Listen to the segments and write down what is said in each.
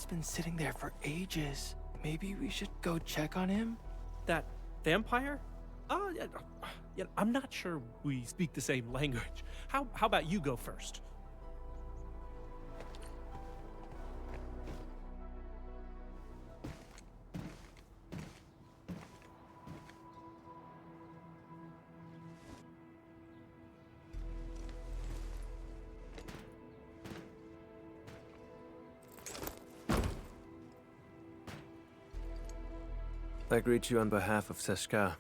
been sitting there for ages. Maybe we should go check on him? That vampire? I'm not sure we speak the same language. How about you go first? I greet you on behalf of Seshka,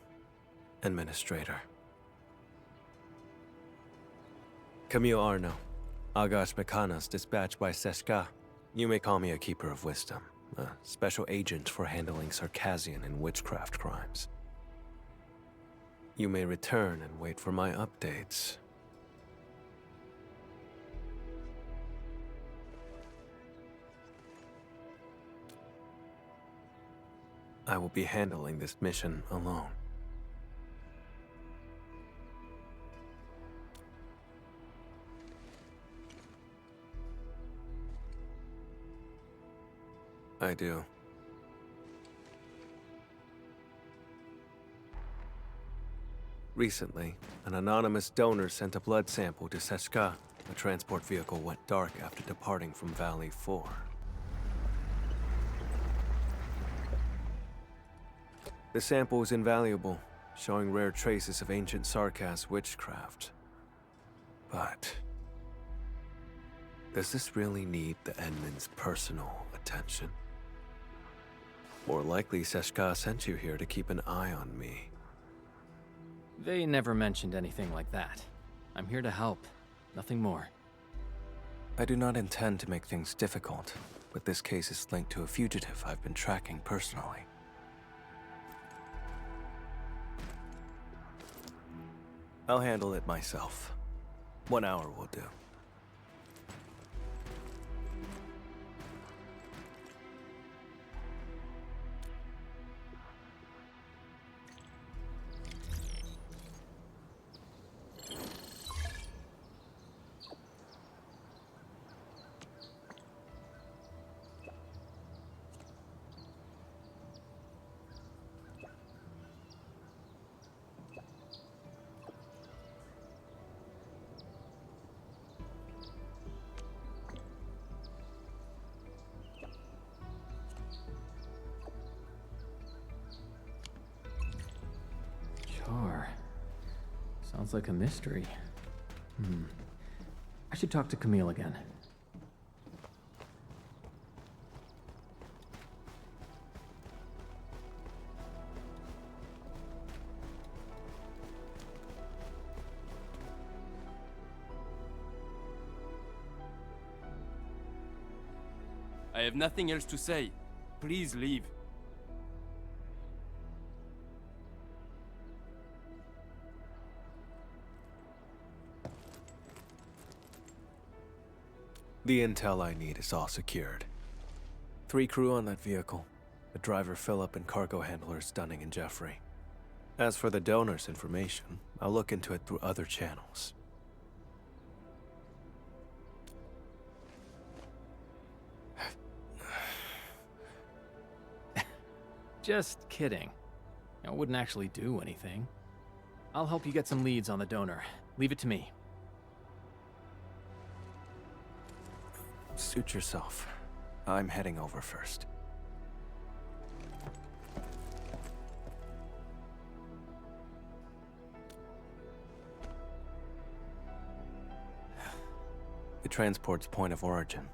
Administrator. Camille Arno, Agash Mekanas, dispatched by Seshka. You may call me a Keeper of Wisdom, a special agent for handling Circassian and witchcraft crimes. You may return and wait for my updates. I will be handling this mission alone. I do. Recently, an anonymous donor sent a blood sample to Seshka. The transport vehicle went dark after departing from Valley 4. The sample is invaluable, showing rare traces of ancient Sarkas witchcraft. But does this really need the Edmund's personal attention? More likely, Seshka sent you here to keep an eye on me. They never mentioned anything like that. I'm here to help, nothing more. I do not intend to make things difficult, but this case is linked to a fugitive I've been tracking personally. I'll handle it myself. 1 hour will do. Sounds like a mystery. I should talk to Camille again. I have nothing else to say. Please leave. The intel I need is all secured. 3 crew on that vehicle. The driver Philip and cargo handlers Dunning and Jeffrey. As for the donor's information, I'll look into it through other channels. Just kidding. I wouldn't actually do anything. I'll help you get some leads on the donor. Leave it to me. Suit yourself. I'm heading over first. The transport's point of origin.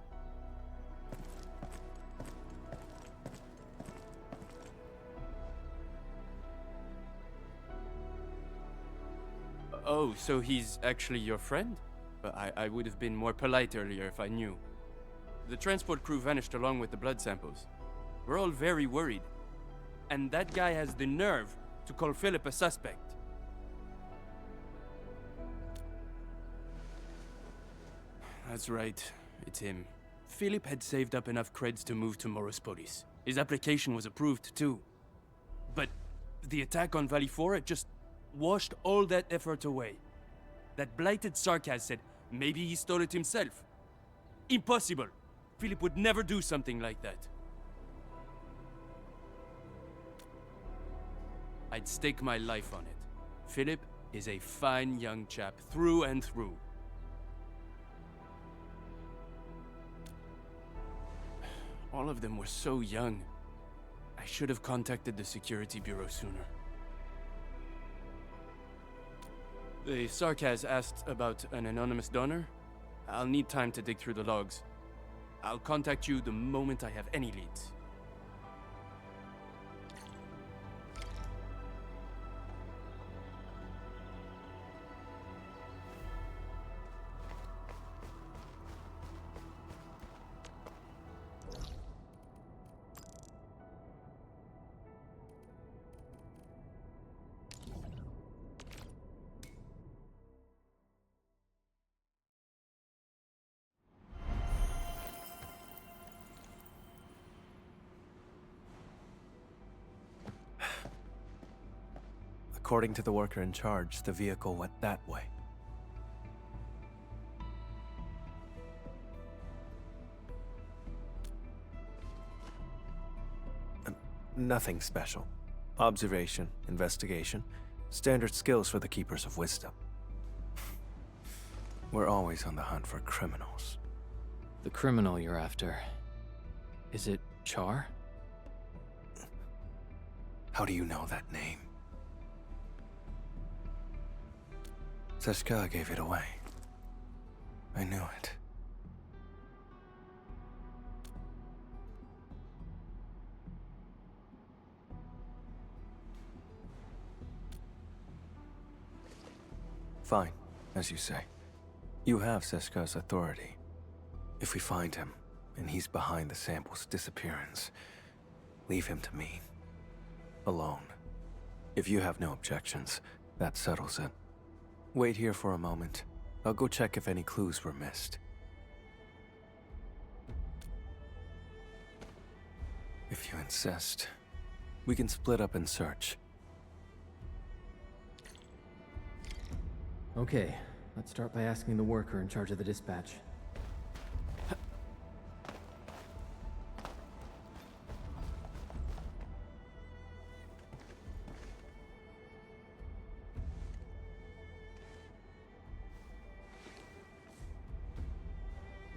Oh, so he's actually your friend? I would have been more polite earlier if I knew. The transport crew vanished along with the blood samples. We're all very worried. And that guy has the nerve to call Philip a suspect. That's right, it's him. Philip had saved up enough creds to move to Morospolis. His application was approved too. But the attack on Valley 4 just washed all that effort away. That blighted Sarkaz said maybe he stole it himself. Impossible! Philip would never do something like that. I'd stake my life on it. Philip is a fine young chap through and through. All of them were so young. I should have contacted the security bureau sooner. The Sarkaz asked about an anonymous donor. I'll need time to dig through the logs. I'll contact you the moment I have any leads. According to the worker in charge, the vehicle went that way. Nothing special. Observation, investigation, standard skills for the Keepers of Wisdom. We're always on the hunt for criminals. The criminal you're after. Is it Char? How do you know that name? Seshka gave it away. I knew it. Fine, as you say. You have Seshka's authority. If we find him, and he's behind the sample's disappearance, leave him to me. Alone. If you have no objections, that settles it. Wait here for a moment. I'll go check if any clues were missed. If you insist, we can split up and search. Okay, let's start by asking the worker in charge of the dispatch.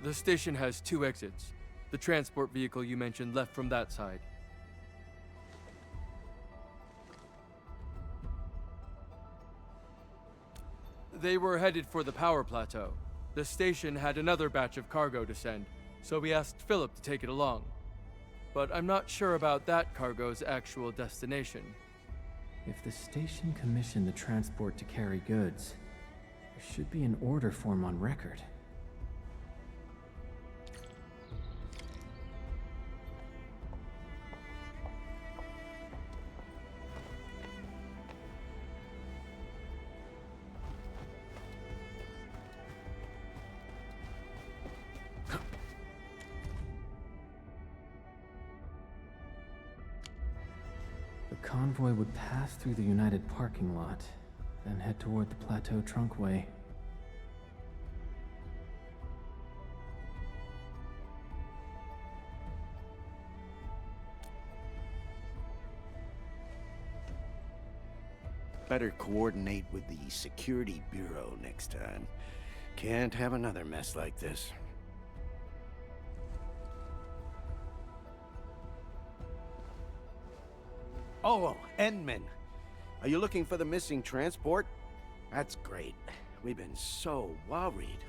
The station has 2 exits. The transport vehicle you mentioned left from that side. They were headed for the power plateau. The station had another batch of cargo to send, so we asked Philip to take it along. But I'm not sure about that cargo's actual destination. If the station commissioned the transport to carry goods, there should be an order form on record. The convoy would pass through the United parking lot, then head toward the Plateau Trunkway. Better coordinate with the Security Bureau next time. Can't have another mess like this. Oh, Endman. Are you looking for the missing transport? That's great. We've been so worried.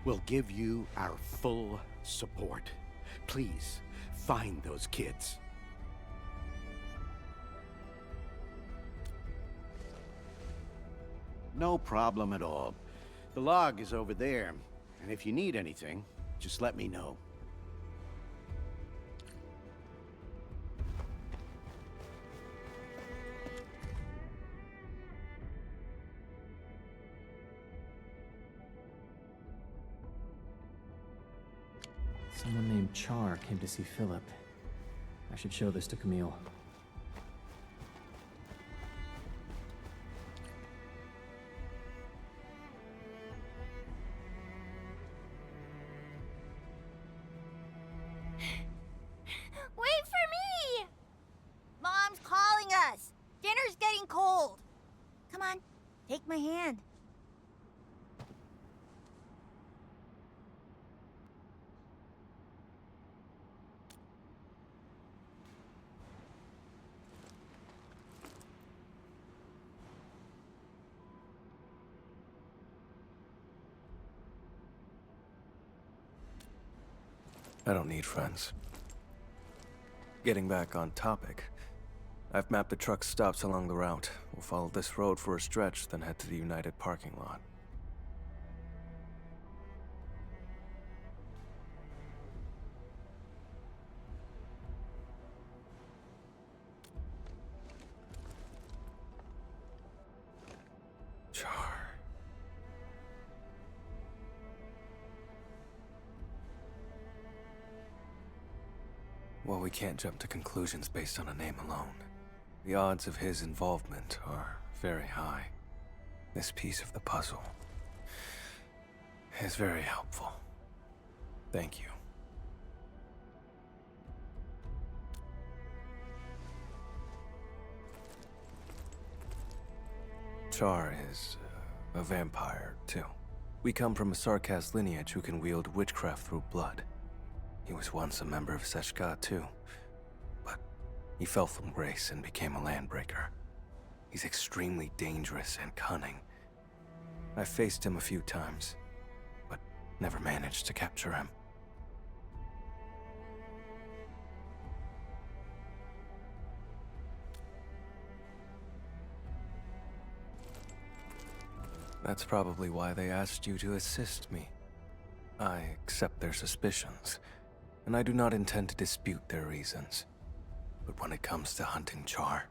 We'll give you our full support. Please, find those kids. No problem at all. The log is over there, and if you need anything, just let me know. Someone named Char came to see Philip. I should show this to Camille. I don't need friends. Getting back on topic, I've mapped the truck stops along the route. We'll follow this road for a stretch, then head to the United parking lot. Char. Well, we can't jump to conclusions based on a name alone. The odds of his involvement are very high. This piece of the puzzle is very helpful. Thank you. Char is a vampire, too. We come from a Sarkaz lineage who can wield witchcraft through blood. He was once a member of Seshka, too. But he fell from grace and became a landbreaker. He's extremely dangerous and cunning. I faced him a few times, but never managed to capture him. That's probably why they asked you to assist me. I accept their suspicions, and I do not intend to dispute their reasons. But when it comes to hunting Char,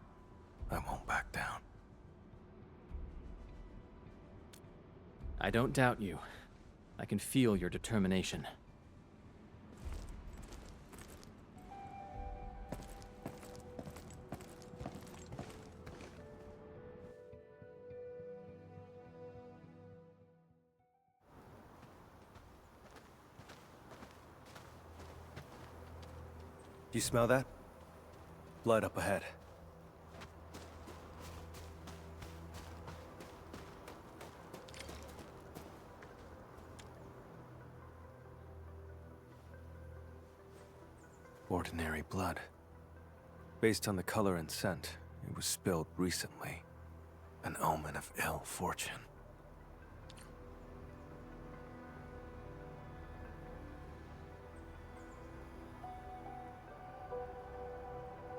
I won't back down. I don't doubt you. I can feel your determination. You smell that? Blood up ahead. Ordinary blood. Based on the color and scent, it was spilled recently. An omen of ill fortune.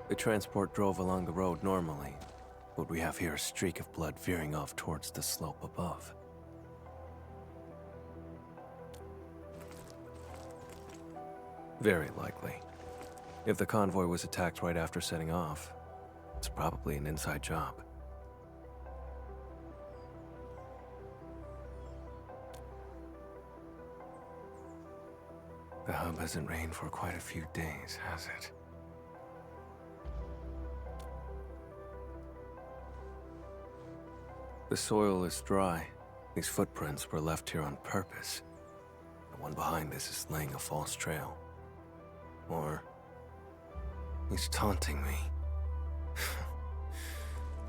The transport drove along the road normally, but we have here a streak of blood veering off towards the slope above. Very likely. If the convoy was attacked right after setting off, it's probably an inside job. The hub hasn't rained for quite a few days, has it? The soil is dry. These footprints were left here on purpose. The one behind this is laying a false trail. Or he's taunting me.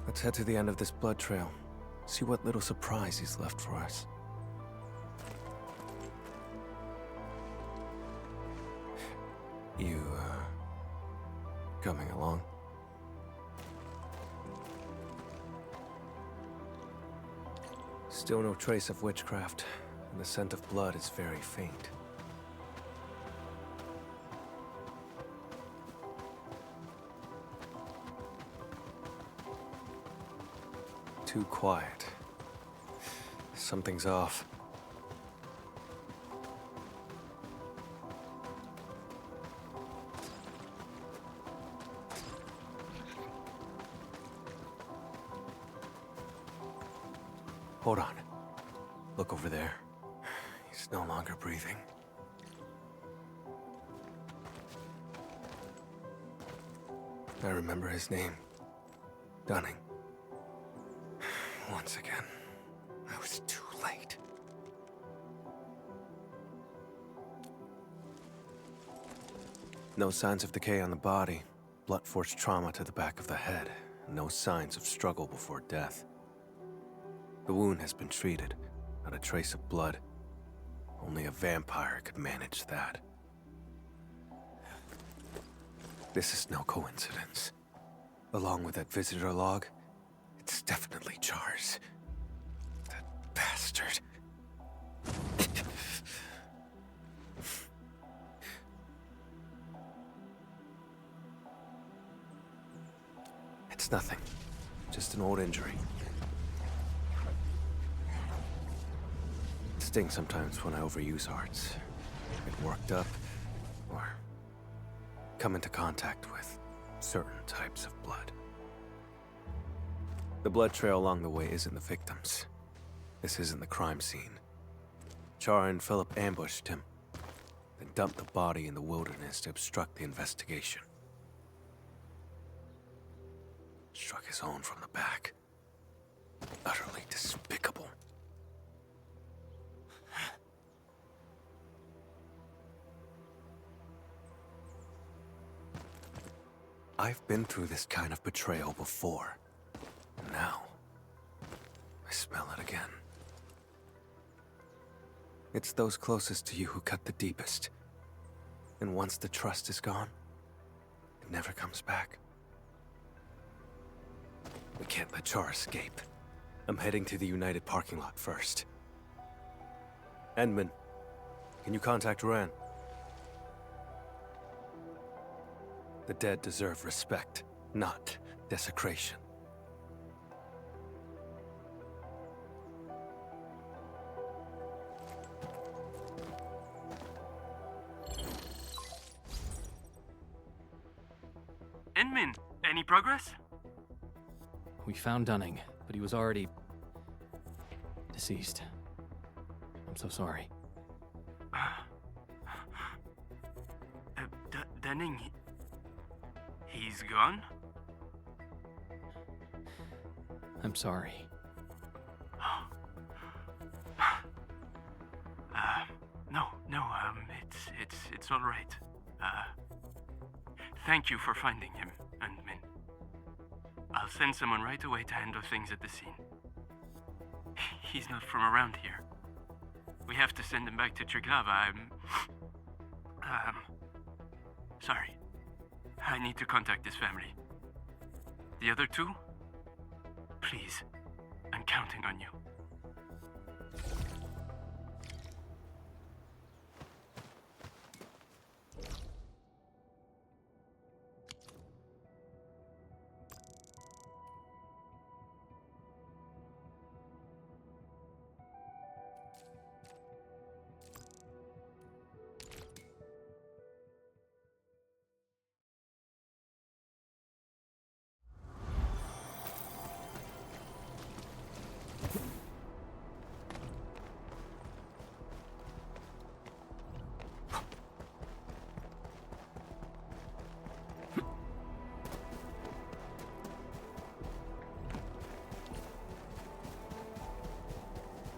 Let's head to the end of this blood trail. See what little surprise he's left for us. You, coming along? Still no trace of witchcraft, and the scent of blood is very faint. Too quiet. Something's off. Hold on. Look over there. He's no longer breathing. I remember his name. Dunning. Once again, I was too late. No signs of decay on the body. Blunt force trauma to the back of the head. No signs of struggle before death. The wound has been treated, not a trace of blood. Only a vampire could manage that. This is no coincidence. Along with that visitor log, it's definitely Char's. That bastard. It's nothing. Just an old injury. It stings sometimes when I overuse arts. Get worked up, or come into contact with certain types of blood. The blood trail along the way isn't the victims. This isn't the crime scene. Char and Philip ambushed him, then dumped the body in the wilderness to obstruct the investigation. Struck his own from the back. Utterly despicable. I've been through this kind of betrayal before. And now, I smell it again. It's those closest to you who cut the deepest. And once the trust is gone, it never comes back. We can't let Char escape. I'm heading to the United parking lot first. Endman, can you contact Ran? The dead deserve respect, not desecration. Endman, any progress? We found Dunning, but he was already deceased. I'm so sorry. Dunning, he's gone? I'm sorry. No, it's all right. Thank you for finding him, Endman. I'll send someone right away to handle things at the scene. He's not from around here. We have to send him back to Triglava. Sorry. I need to contact his family. The other two? Please, I'm counting on you.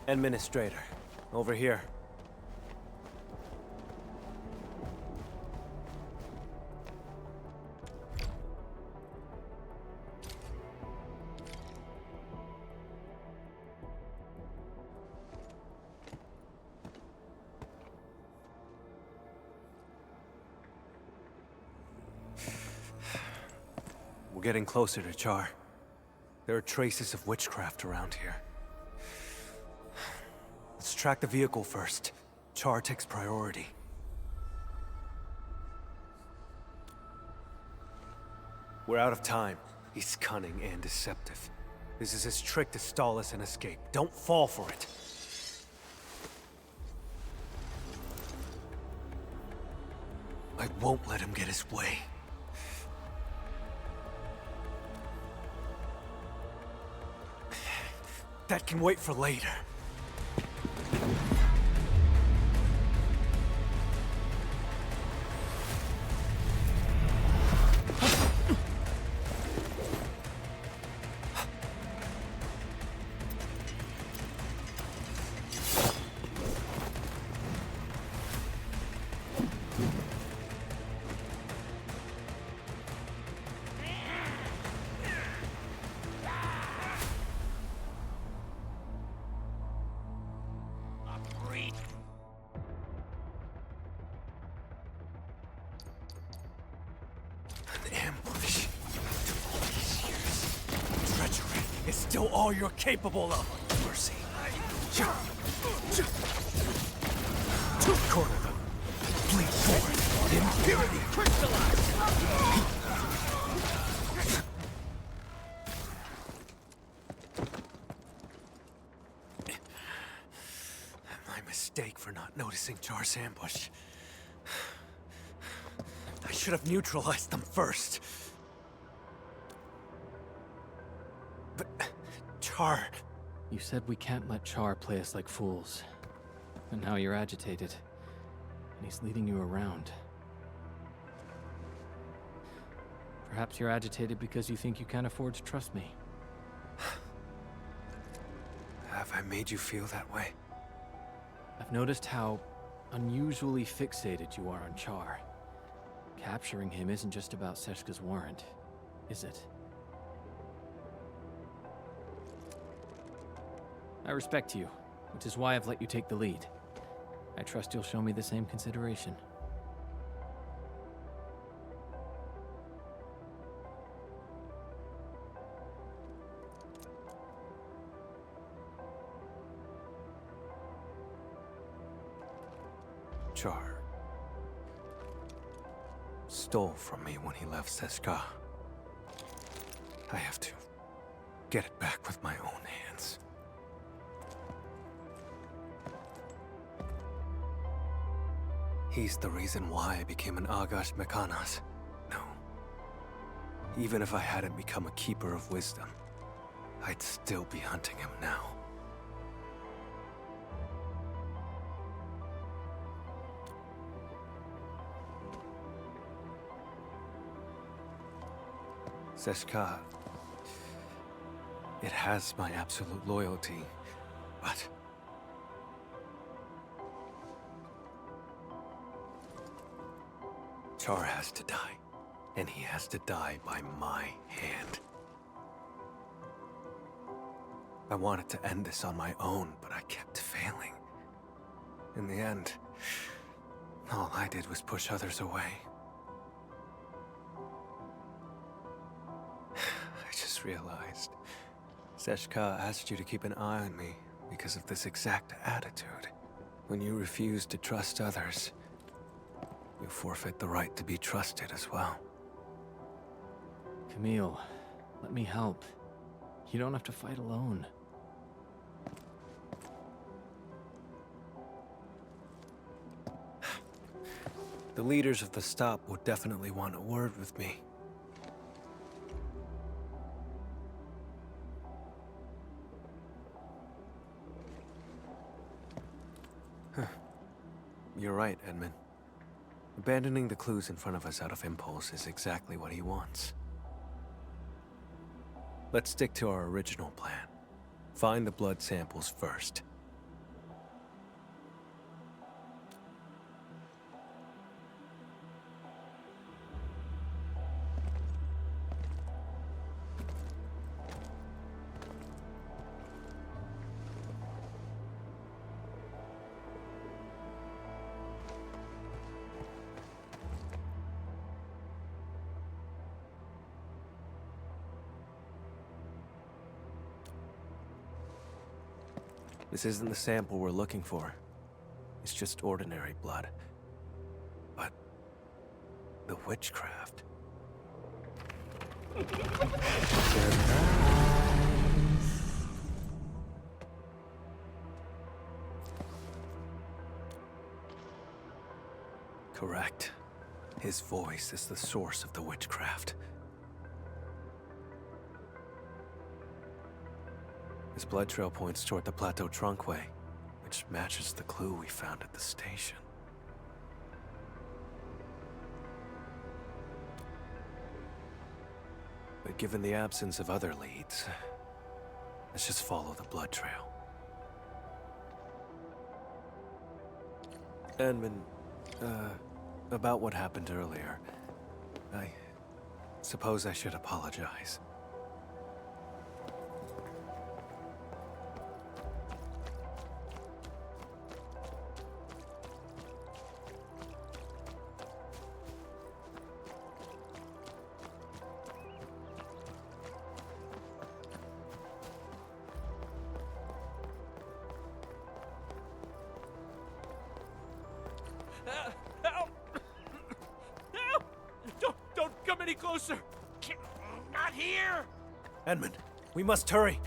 Administrator, over here. We're getting closer to Char. There are traces of witchcraft around here. Let's track the vehicle first. Char takes priority. We're out of time. He's cunning and deceptive. This is his trick to stall us and escape. Don't fall for it. I won't let him get his way. That can wait for later. Still all you're capable of. Mercy. Corner them. Bleed forward. Impurity. Crystallize. mistake for not noticing Char's ambush. I should have neutralized them first. But Char... You said we can't let Char play us like fools. And now you're agitated. And he's leading you around. Perhaps you're agitated because you think you can't afford to trust me. Have I made you feel that way? I've noticed how unusually fixated you are on Char. Capturing him isn't just about Seshka's warrant, is it? I respect you, which is why I've let you take the lead. I trust you'll show me the same consideration. Char stole from me when he left Seshka. I have to get it back with my own hands. He's the reason why I became an Agash Mekanas. No. Even if I hadn't become a Keeper of Wisdom, I'd still be hunting him now. Seshka, it has my absolute loyalty, but... Char has to die, and he has to die by my hand. I wanted to end this on my own, but I kept failing. In the end, all I did was push others away. I just realized Seshka asked you to keep an eye on me because of this exact attitude. When you refuse to trust others, you forfeit the right to be trusted as well. Camille, let me help. You don't have to fight alone. The leaders of the stop would definitely want a word with me. You're right, Edmund. Abandoning the clues in front of us out of impulse is exactly what he wants. Let's stick to our original plan. Find the blood samples first. This isn't the sample we're looking for. It's just ordinary blood. But the witchcraft. Correct. His voice is the source of the witchcraft. His blood trail points toward the Plateau Trunkway, which matches the clue we found at the station. But given the absence of other leads, let's just follow the blood trail. Edmund, about what happened earlier, I suppose I should apologize. Help! Help! Don't come any closer! Not here! Edmund, we must hurry!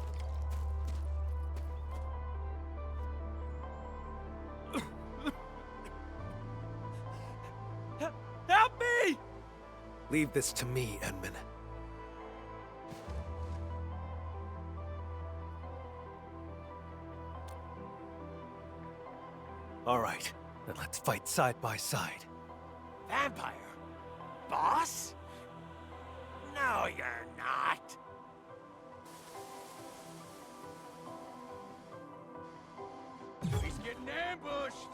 Leave this to me, Edmund. All right, then let's fight side by side. Vampire? Boss? No, you're not. He's getting ambushed!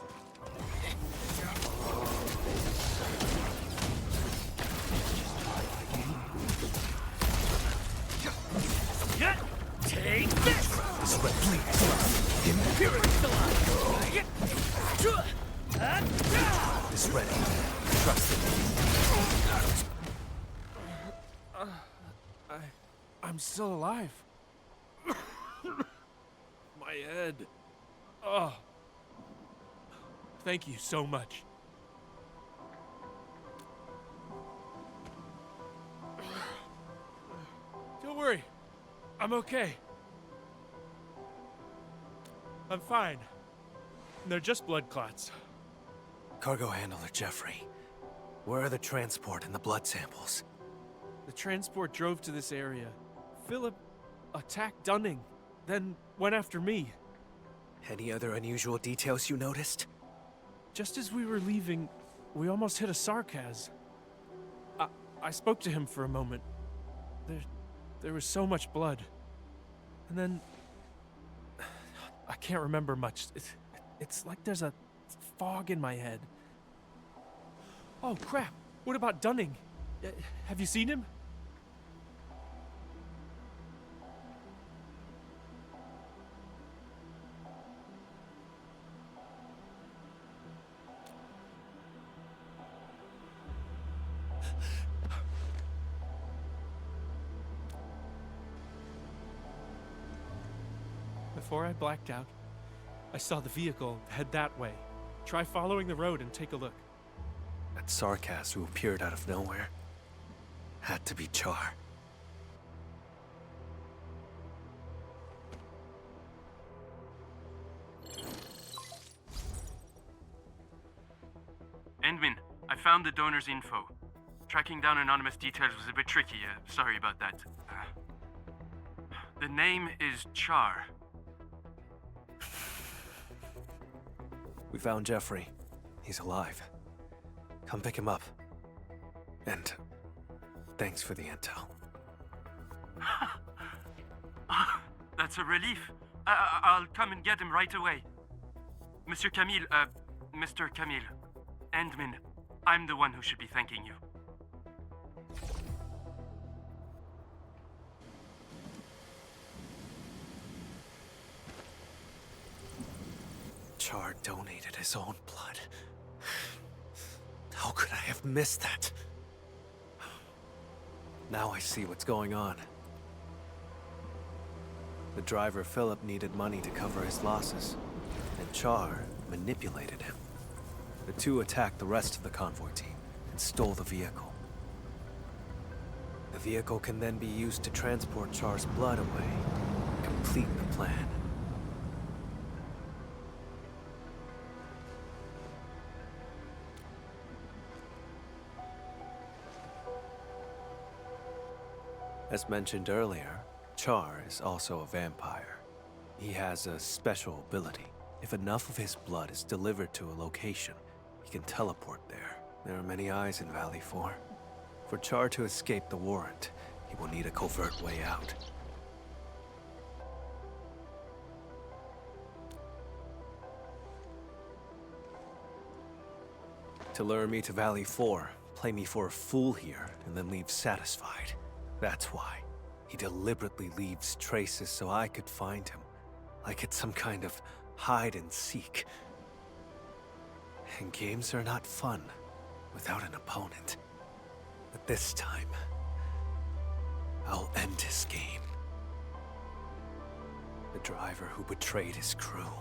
Take this! This red bleeds. Imperial. This red. Trust it. I'm still alive. My head. Oh. Thank you so much. Don't worry. I'm okay. I'm fine. They're just blood clots. Cargo handler Jeffrey. Where are the transport and the blood samples? The transport drove to this area. Philip attacked Dunning, then went after me. Any other unusual details you noticed? Just as we were leaving, we almost hit a sarcas. I spoke to him for a moment. There was so much blood. And then... I can't remember much. It's like there's a fog in my head. Oh, crap. What about Dunning? Have you seen him? Before I blacked out, I saw the vehicle head that way. Try following the road and take a look. That Sarkaz who appeared out of nowhere. Had to be Char. Endman, I found the donor's info. Tracking down anonymous details was a bit tricky. Sorry about that. The name is Char. We found Jeffrey. He's alive. Come pick him up. And thanks for the intel. That's a relief. I'll come and get him right away. Mr. Camille, Endman, I'm the one who should be thanking you. Char donated his own blood. How could I have missed that? Now I see what's going on. The driver, Philip, needed money to cover his losses, and Char manipulated him. The two attacked the rest of the convoy team and stole the vehicle. The vehicle can then be used to transport Char's blood away, complete the plan. As mentioned earlier, Char is also a vampire. He has a special ability. If enough of his blood is delivered to a location, he can teleport there. There are many eyes in Valley 4. For Char to escape the warrant, he will need a covert way out. To lure me to Valley 4, play me for a fool here, and then leave satisfied. That's why. He deliberately leaves traces so I could find him. Like it's some kind of hide and seek. And games are not fun without an opponent. But this time, I'll end his game. The driver who betrayed his crew,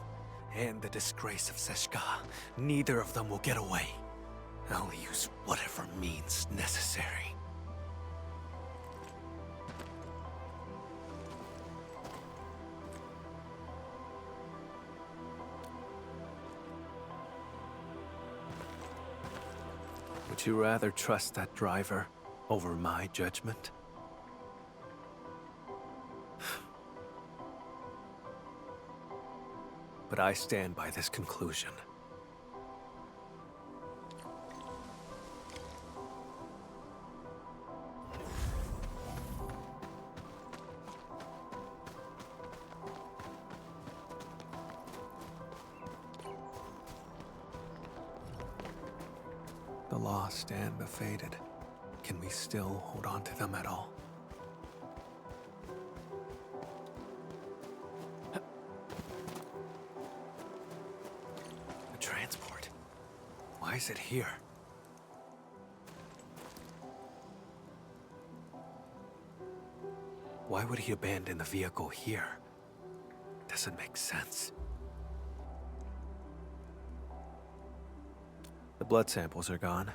and the disgrace of Seshka, neither of them will get away. I'll use whatever means necessary. Would you rather trust that driver over my judgment? But I stand by this conclusion. The lost and the fated. Can we still hold on to them at all? The transport. Why is it here? Why would he abandon the vehicle here? Doesn't make sense. The blood samples are gone.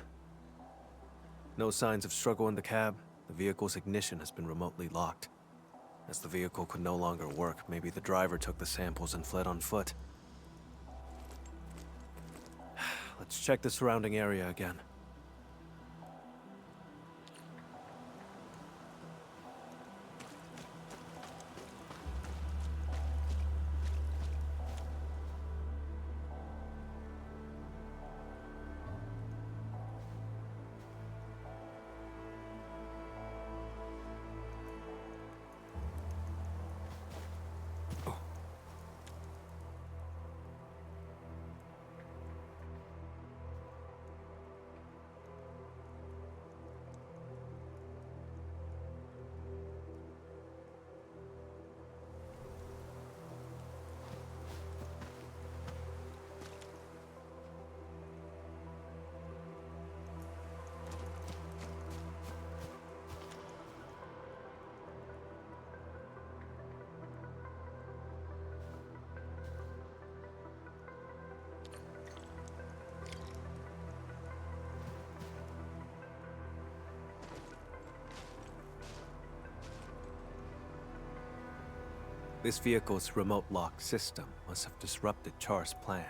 No signs of struggle in the cab. The vehicle's ignition has been remotely locked. As the vehicle could no longer work, maybe the driver took the samples and fled on foot. Let's check the surrounding area again. This vehicle's remote lock system must have disrupted Char's plan.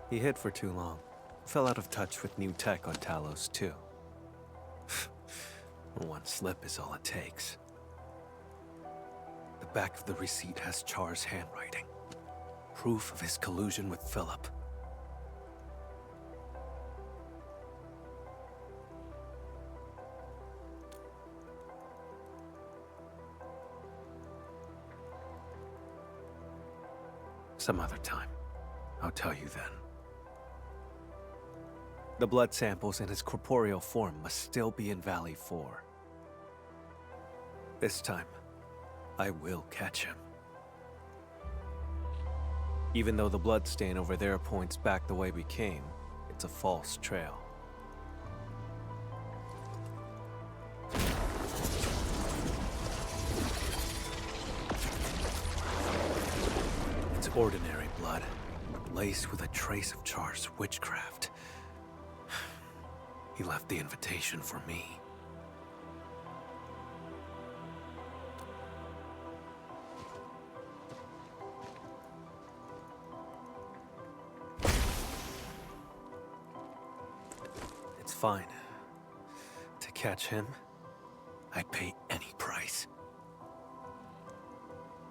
He hid for too long. Fell out of touch with new tech on Talos, too. One slip is all it takes. The back of the receipt has Char's handwriting. Proof of his collusion with Philip. Some other time. I'll tell you then. The blood samples in his corporeal form must still be in Valley 4. This time, I will catch him. Even though the blood stain over there points back the way we came, it's a false trail. It's ordinary blood, laced with a trace of Char's witchcraft. He left the invitation for me. It's fine. To catch him, I'd pay any price.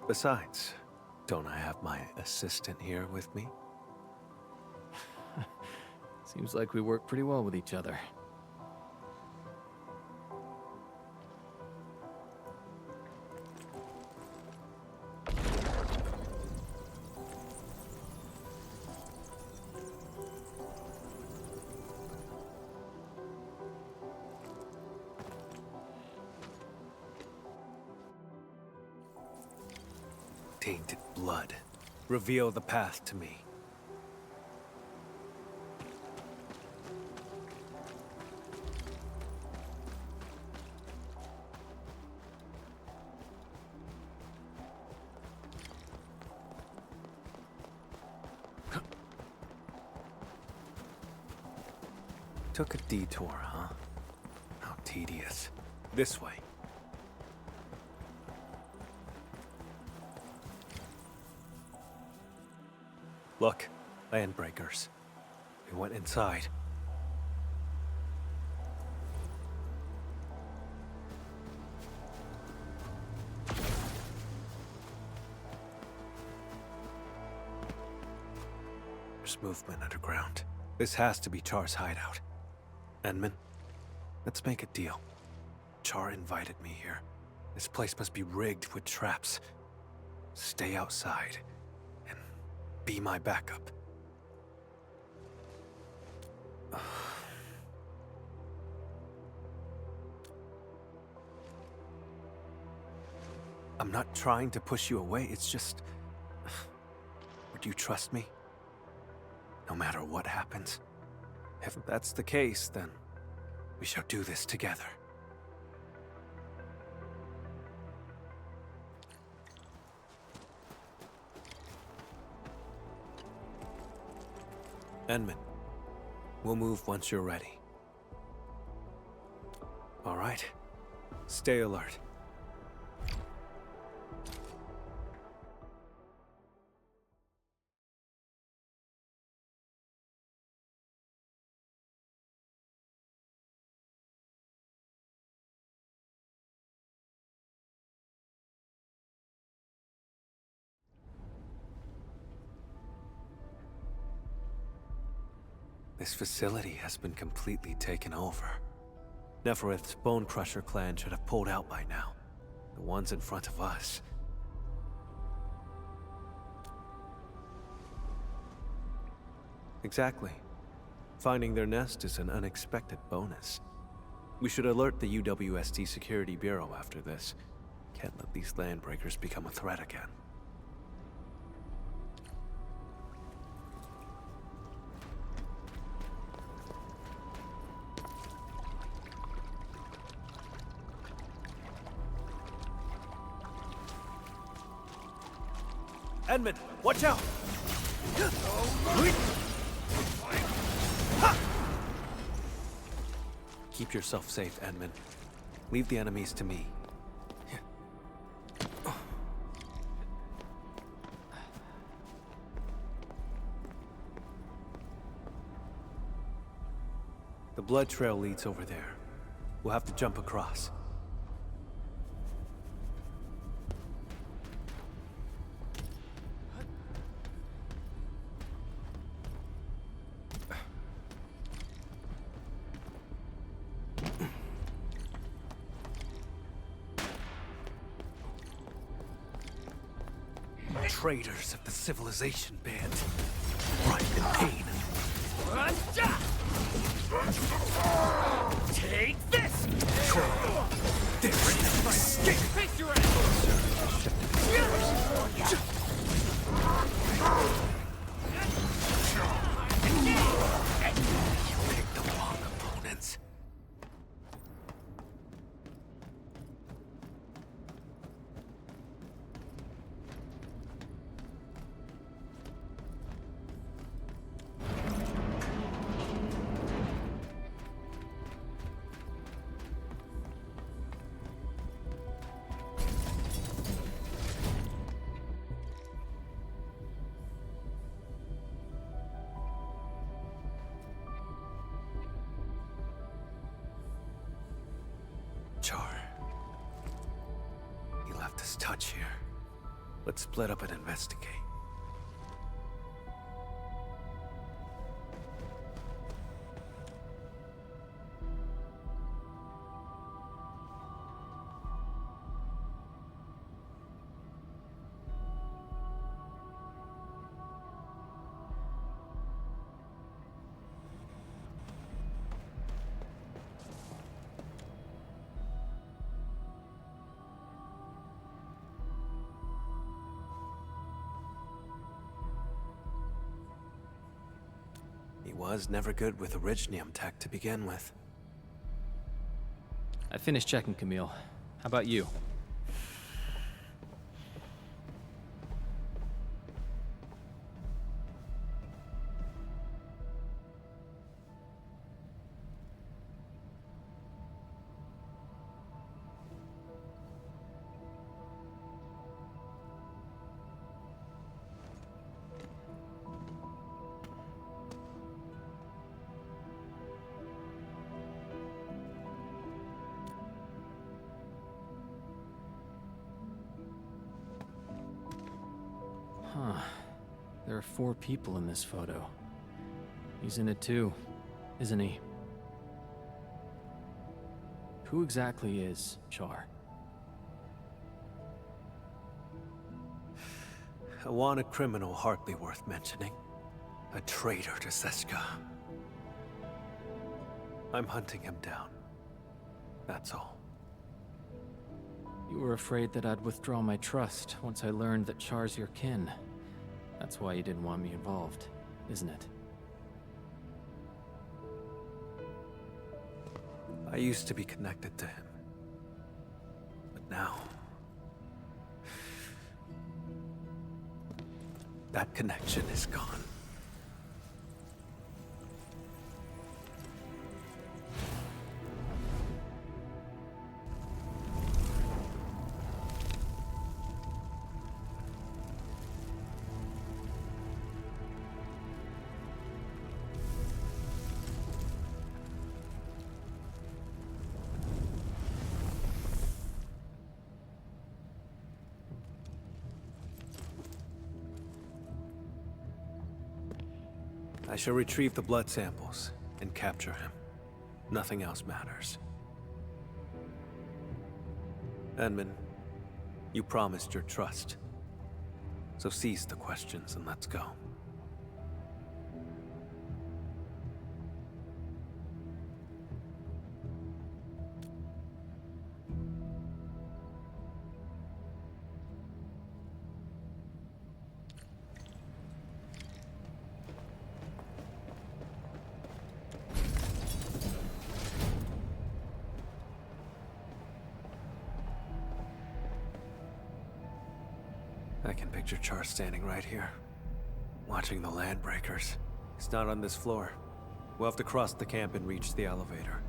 Besides, don't I have my assistant here with me? Seems like we work pretty well with each other. Tainted blood. Reveal the path to me. Took a detour, huh? How tedious. This way. Look, landbreakers. We went inside. movement underground. This has to be Char's hideout. Enman, let's make a deal. Char invited me here. This place must be rigged with traps. Stay outside and be my backup. I'm not trying to push you away, it's just... Would you trust me? No matter what happens? If that's the case, then we shall do this together. Enman, we'll move once you're ready. All right, stay alert. This facility has been completely taken over. Neferith's Bone Crusher clan should have pulled out by now. The ones in front of us. Exactly. Finding their nest is an unexpected bonus. We should alert the UWST Security Bureau after this. Can't let these landbreakers become a threat again. Enman, watch out! Keep yourself safe, Enman. Leave the enemies to me. The blood trail leads over there. We'll have to jump across. Traitors of the Civilization Band. Right in pain. Take this! There's no escape! Face your ass! You picked the wrong opponents. Char. He left his touch here. Let's split up and investigate. He was never good with Originium tech to begin with. I finished checking, Camille. How about you? Huh. There are 4 people in this photo. He's in it too, isn't he? Who exactly is Char? A wanted criminal hardly worth mentioning. A traitor to Seska. I'm hunting him down. That's all. You were afraid that I'd withdraw my trust once I learned that Char's your kin. That's why you didn't want me involved, isn't it? I used to be connected to him. But now... that connection is gone. I shall retrieve the blood samples and capture him. Nothing else matters. Edmund, you promised your trust. So cease the questions and let's go. I can picture Char standing right here, watching the landbreakers. He's not on this floor. We'll have to cross the camp and reach the elevator.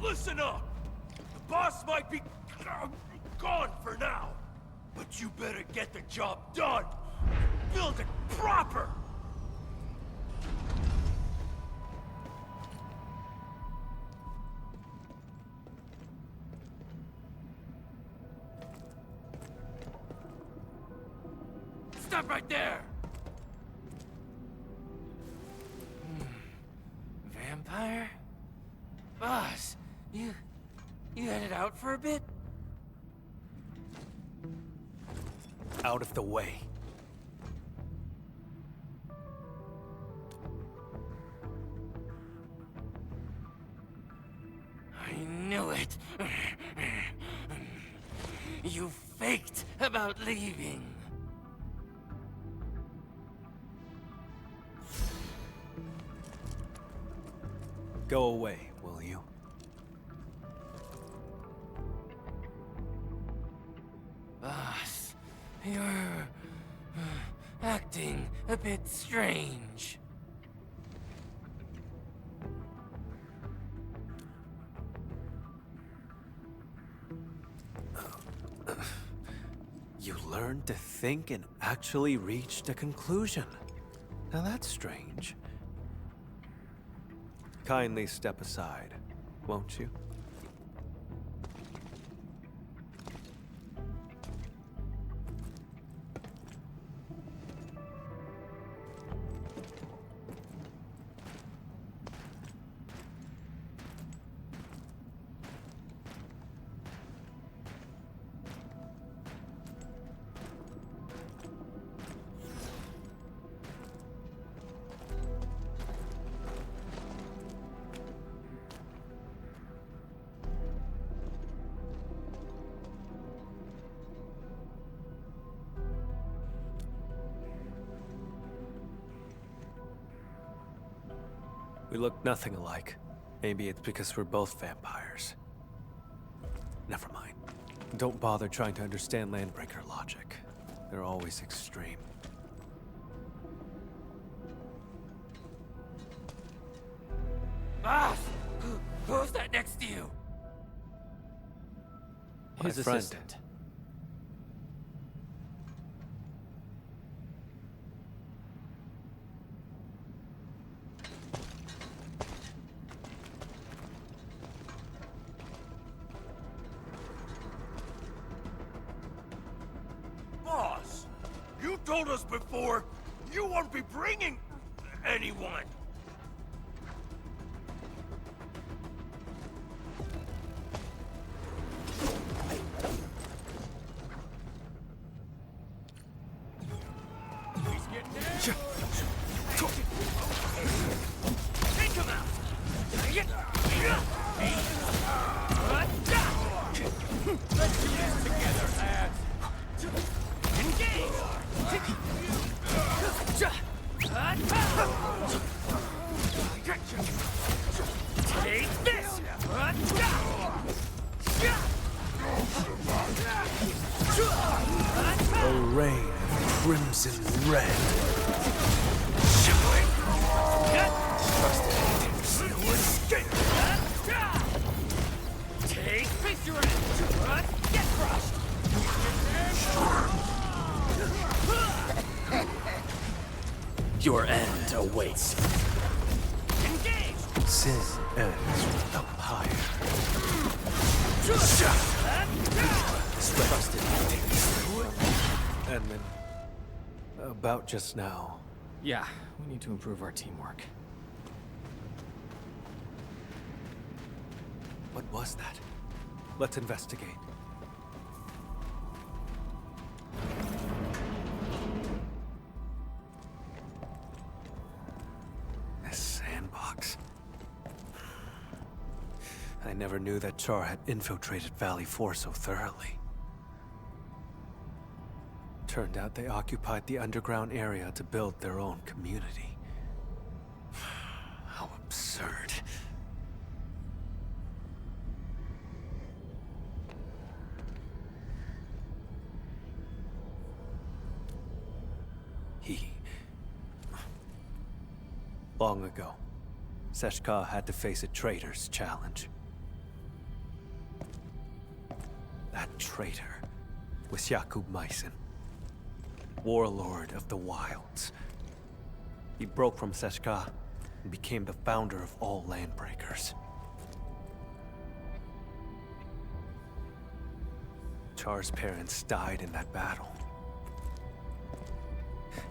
Listen up! The boss might be gone for now, but you better get the job done! Build it proper! Stop right there! Vampire? Boss, you headed out for a bit? Out of the way. I knew it. You faked about leaving. Go away, will you? Boss, you're acting a bit strange. You learned to think and actually reached a conclusion. Now that's strange. Kindly step aside, won't you? We look nothing alike. Maybe it's because we're both vampires. Never mind. Don't bother trying to understand Landbreaker logic. They're always extreme. Boss! Who's that next to you? His My friend. assistant. Boss! told us before, you won't be bringing anyone. He's getting there. Take him out. Let's do this together, lads. Engage. Take this. A rain of crimson red. Take face your end. Get crushed. Your end awaits. Engage. Sin ends with the pyre. Edmund, about just now. Yeah, we need to improve our teamwork. What was that? Let's investigate. A sandbox. I never knew that Char had infiltrated Valley 4 so thoroughly. Turned out they occupied the underground area to build their own community. How absurd. Long ago, Seshka had to face a traitor's challenge. That traitor was Jakub Meissen, warlord of the wilds. He broke from Seshka and became the founder of all Landbreakers. Char's parents died in that battle.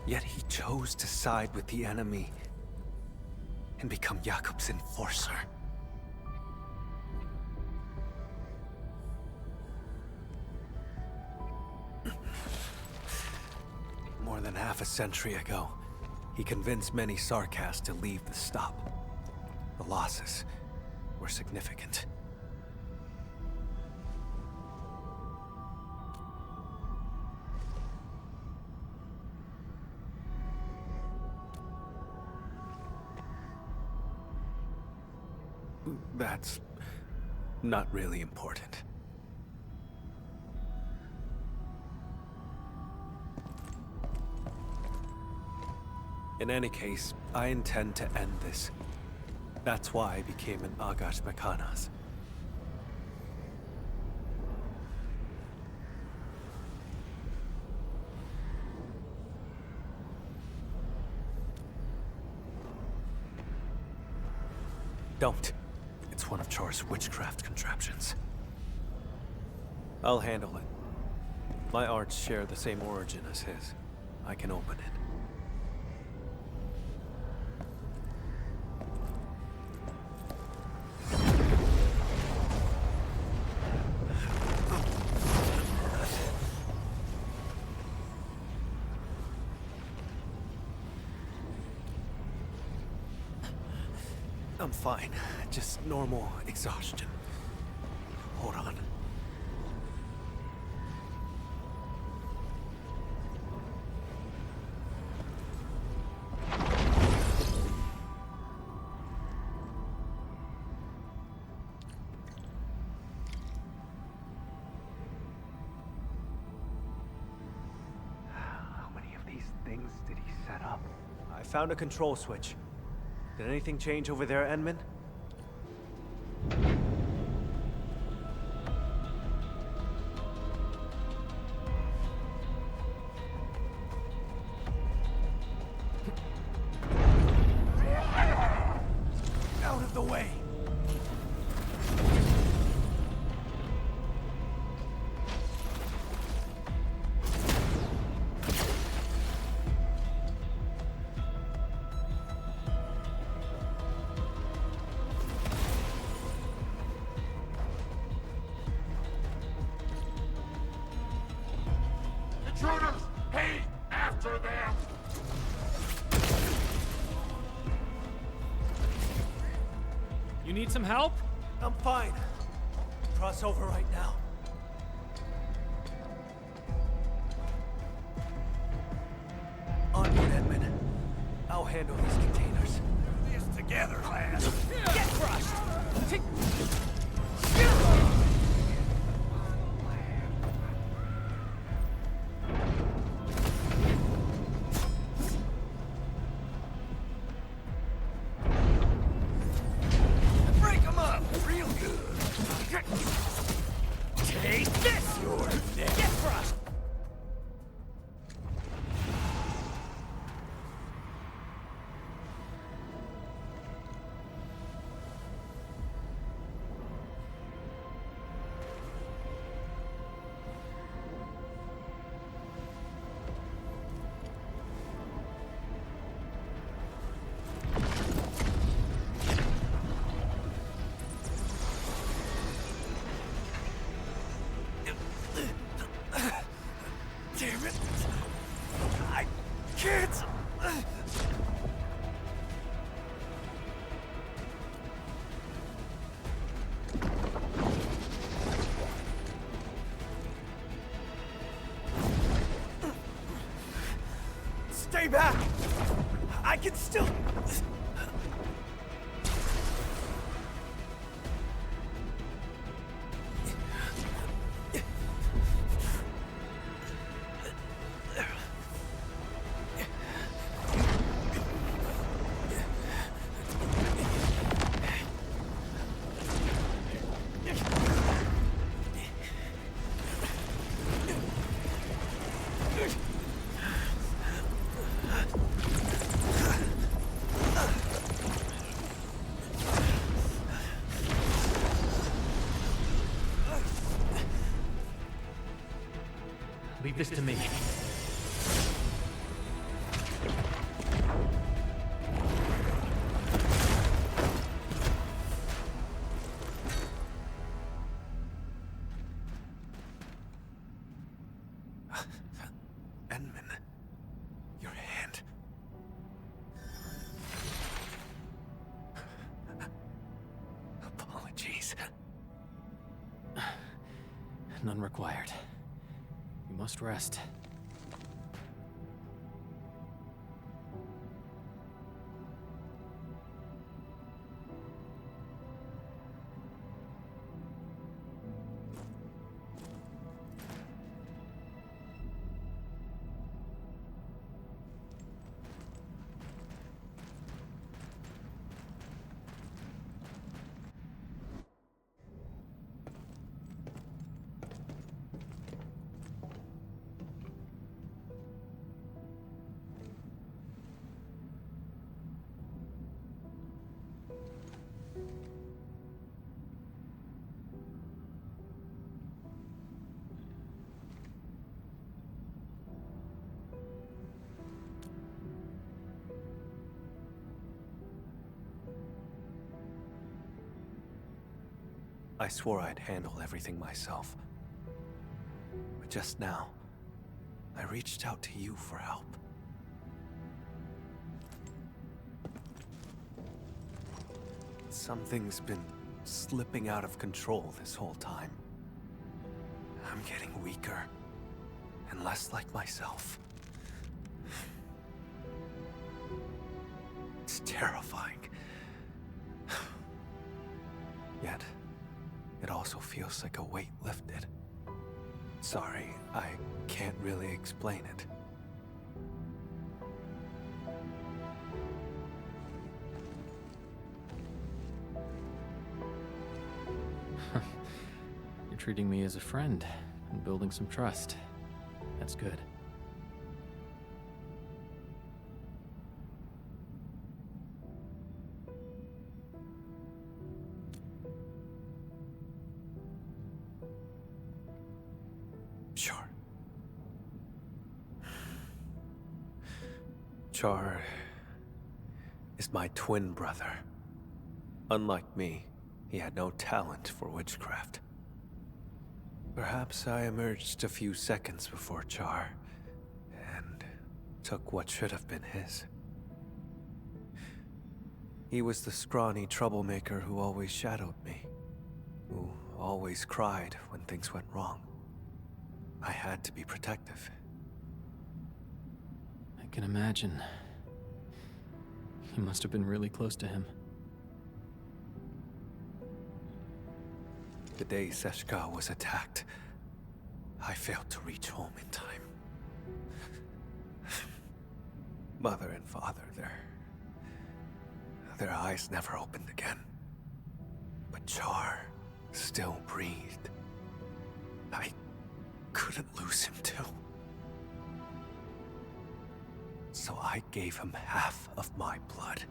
Yet he chose to side with the enemy and become Jakub's enforcer. More than half a century ago, he convinced many Sarkas to leave the stop. The losses were significant. That's not really important. In any case, I intend to end this. That's why I became an Agash Mekanas. Don't. It's one of Char's witchcraft contraptions. I'll handle it. My arts share the same origin as his. I can open it. I'm fine. Just normal exhaustion. Hold on. How many of these things did he set up? I found a control switch. Did anything change over there, Enman? Out of the way. After them! You need some help? I'm fine. Cross over right now. Onward, Edmund. I'll handle these containers. Do this together, lads! Get crushed! Break them up real good! Taste this! You're dead! Get crushed! Damn it! I can't! Stay back! I can still... Leave this to me. Edmund, your hand. Apologies. None required. You must rest. I swore I'd handle everything myself. But just now, I reached out to you for help. Something's been slipping out of control this whole time. I'm getting weaker and less like myself. It's terrifying. Yet, it also feels like a weight lifted. Sorry, I can't really explain it. You're treating me as a friend and building some trust. That's good. Sure. Char is my twin brother. Unlike me, he had no talent for witchcraft. Perhaps I emerged a few seconds before Char, and took what should have been his. He was the scrawny troublemaker who always shadowed me, who always cried when things went wrong. I had to be protective. I can imagine. You must have been really close to him. The day Seshka was attacked, I failed to reach home in time. Mother and father, their eyes never opened again. But Char still breathed. I couldn't lose him too. So I gave him half of my blood.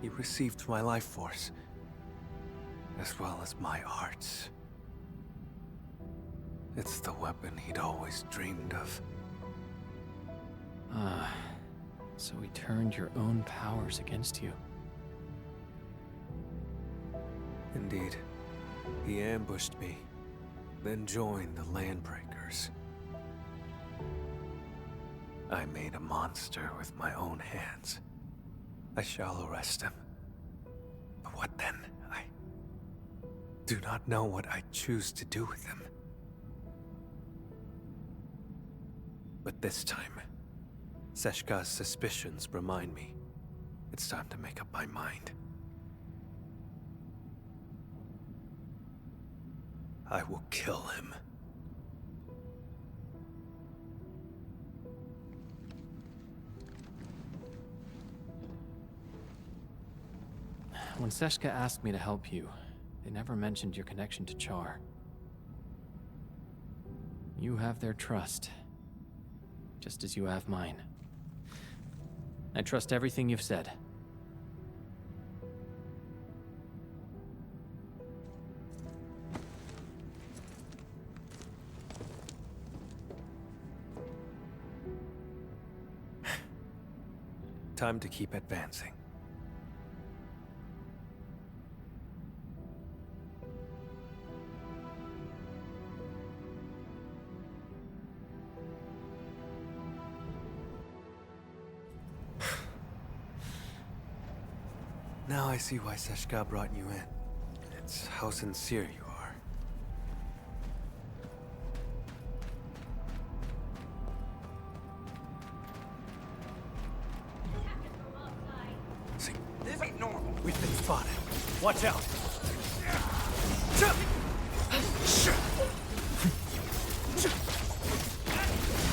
He received my life force, as well as my arts. It's the weapon he'd always dreamed of. So he turned your own powers against you. Indeed. He ambushed me, then joined the Landbreakers. I made a monster with my own hands. I shall arrest him. But what then? I do not know what I choose to do with him. But this time, Seshka's suspicions remind me it's time to make up my mind. I will kill him. When Seshka asked me to help you, they never mentioned your connection to Char. You have their trust, just as you have mine. I trust everything you've said. Time to keep advancing. Now I see why Seshka brought you in. It's how sincere you are. See, This ain't normal. we've been spotted. Watch out!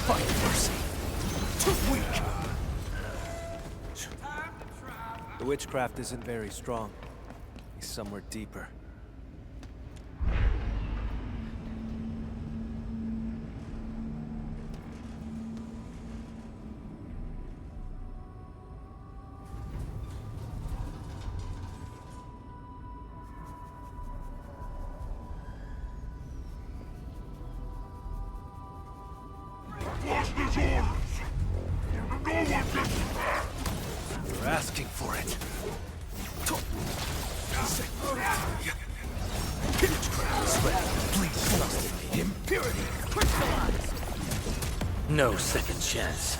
Fight mercy. Too weak. The witchcraft isn't very strong. He's somewhere deeper. You're asking for it. Witchcraft is ready. Please trust in impurity. Crystallize. No second chance.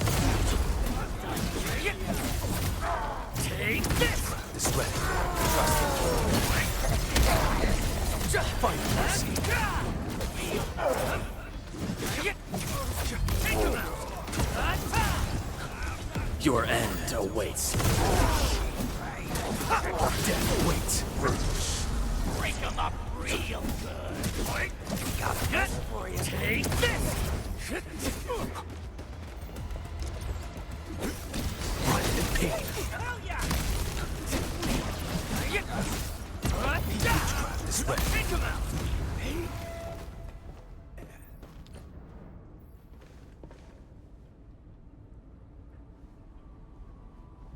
Take this. Witchcraft is ready. Trust in find mercy. Take him out. Your end awaits. Death waits. Break him up real good. Got this for you. Take this. Run in pain. Witchcraft is ready. Take him out.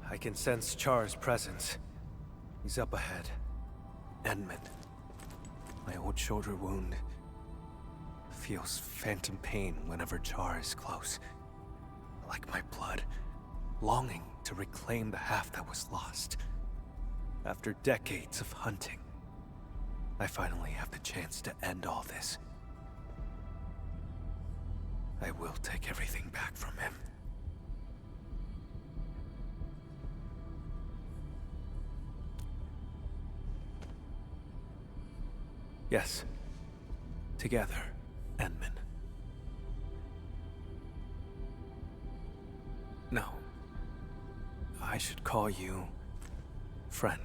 I can sense Char's presence. He's up ahead. Endman. My old shoulder wound feels phantom pain whenever Char is close. Like my blood, longing to reclaim the half that was lost. After decades of hunting, I finally have the chance to end all this. I will take everything back from him. Yes. Together, Endman. No. I should call you... friend.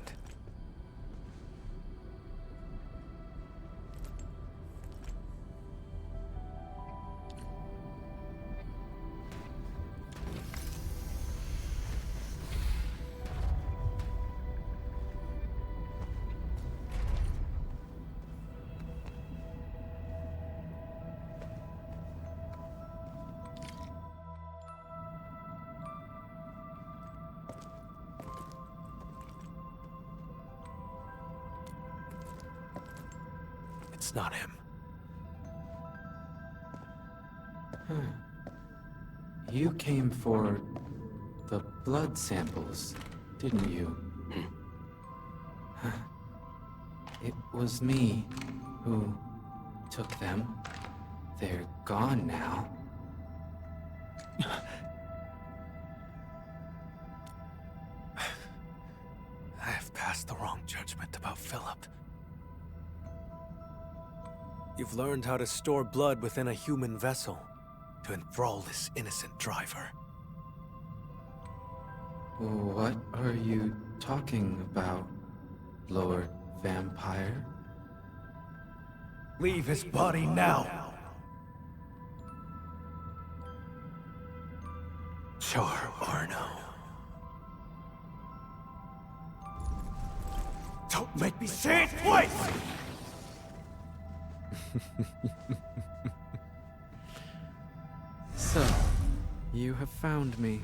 It's not him. You came for the blood samples, didn't you? It was me who took them. They're gone now. I have passed the wrong judgment about Philip. You've learned how to store blood within a human vessel to enthrall this innocent driver. What are you talking about, Lord Vampire? Leave his body now! Char Arno. Don't make me say it twice! So, you have found me.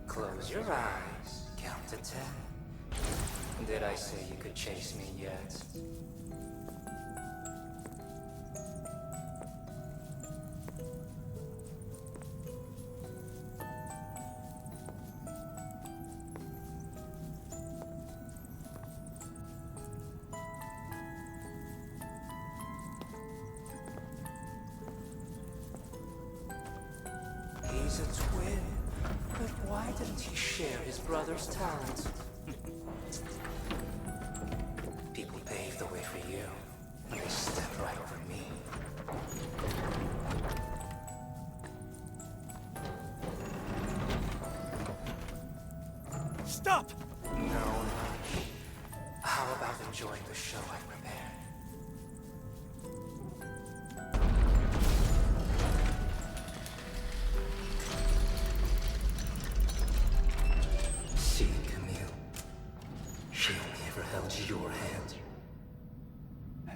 Close your eyes. Count to 10. Did I say you could chase me yet? He's a twin. But why didn't he share his brother's talent? People paved the way for you, and they stepped right over me. Stop! No, much. How about enjoying the show I prepared? See, Camille. She only ever held your hand.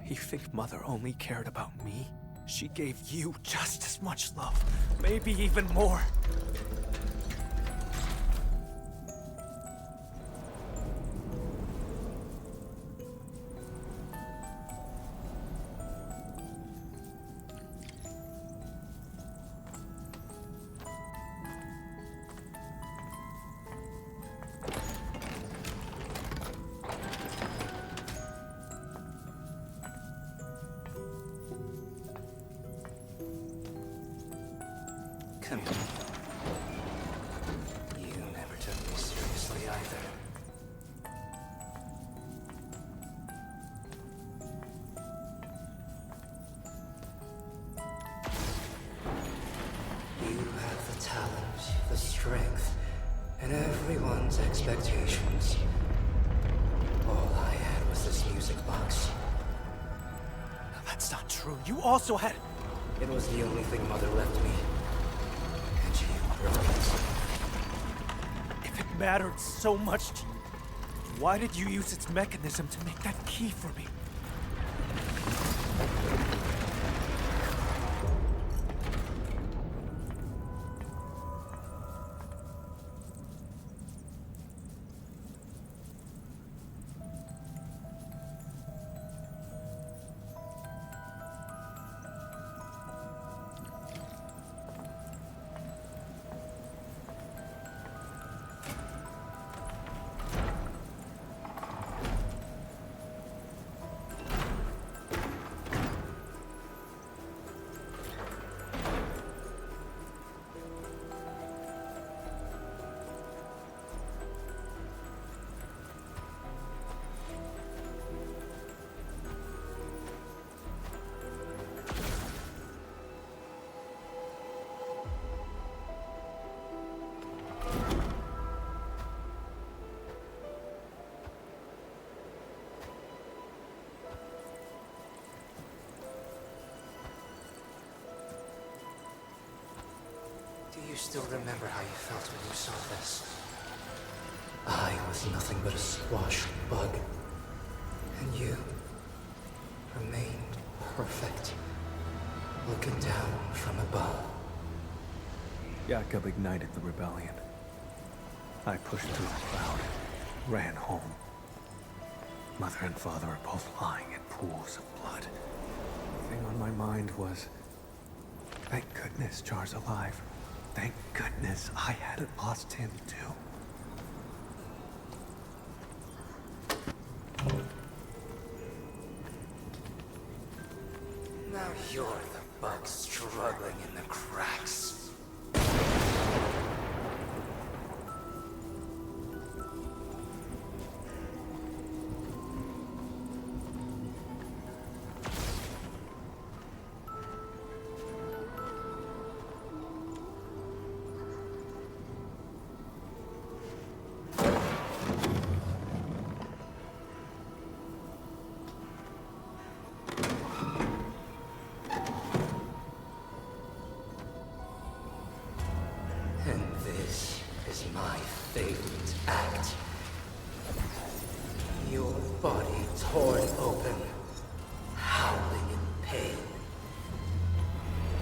You think Mother only cared about me? She gave you just as much love, maybe even more. Camille. You never took me seriously either. You have the talent, the strength, and everyone's expectations. All I had was this music box. That's not true. You also had... It was the only thing Mother left me. And she replaced it. If it mattered so much to you, why did you use its mechanism to make that key for me? Do you still remember how you felt when you saw this? I was nothing but a squash bug. And you remained perfect, looking down from above. Jakob ignited the rebellion. I pushed through the crowd, ran home. Mother and Father are both lying in pools of blood. The thing on my mind was, thank goodness Char's alive. Thank goodness I hadn't lost him too. Now you're the bug struggling in the cracks. And this is my favorite act. Your body torn open, howling in pain.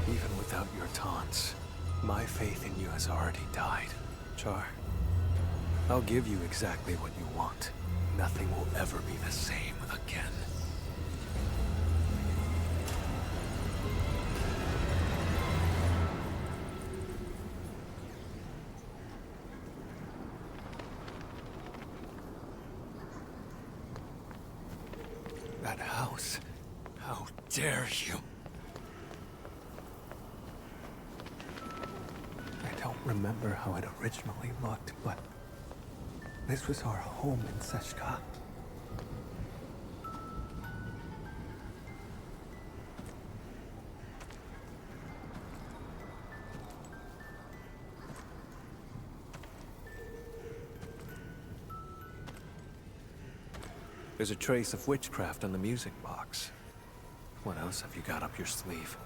Even without your taunts, my faith in you has already died. Char, I'll give you exactly what you want. Nothing will ever be the same again. That house. How dare you? I don't remember how it originally looked, but this was our home in Seshka. There's a trace of witchcraft on the music box. What else have you got up your sleeve?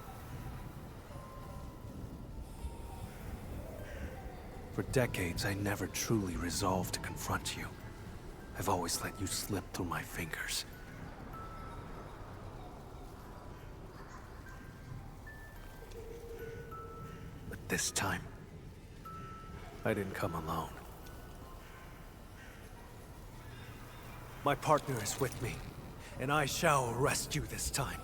For decades, I never truly resolved to confront you. I've always let you slip through my fingers. But this time, I didn't come alone. My partner is with me, and I shall arrest you this time.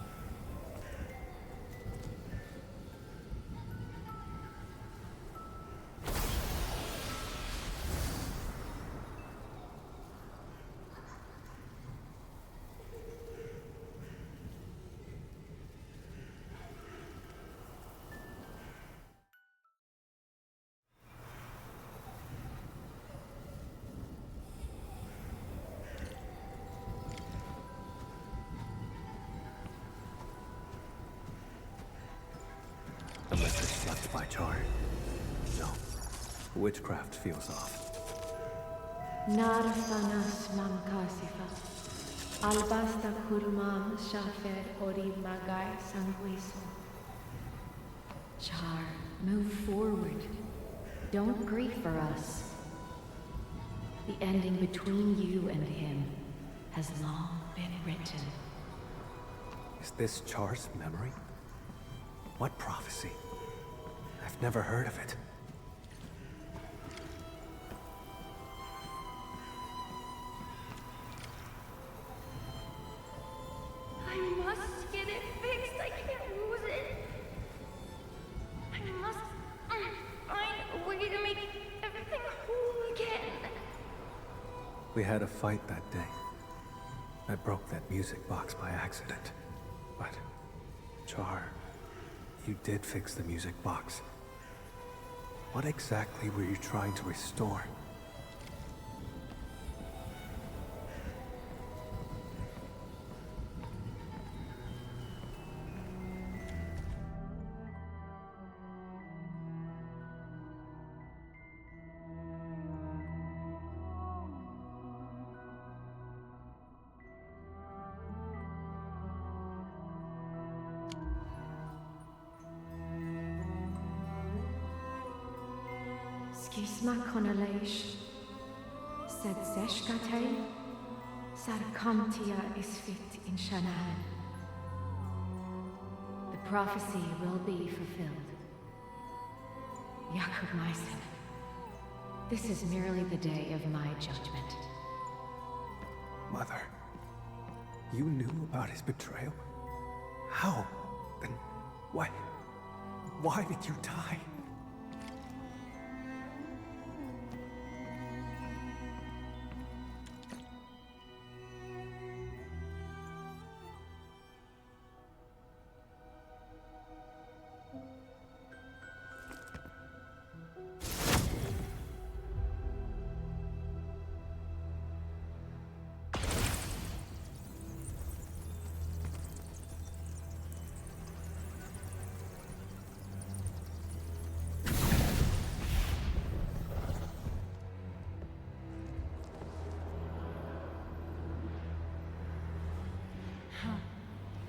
Unless it's slept by Char. No. Witchcraft feels off. Narfanas mamkasifa. Albasta kurmam shafer ori magai sanguiso. Char, move forward. Don't grieve for us. The ending between you and him has long been written. Is this Char's memory? What prophecy? I've never heard of it. I must get it fixed. I can't lose it. I must find a way to make everything whole again. We had a fight that day. I broke that music box by accident. But, Char, you did fix the music box. What exactly were you trying to restore? Skisma konalesh. Sed zeshkatei. Sarkamtia is fit in Shanahan. The prophecy will be fulfilled. Jakub Meisen. This is merely the day of my judgment. Mother, you knew about his betrayal? How? Then why did you die?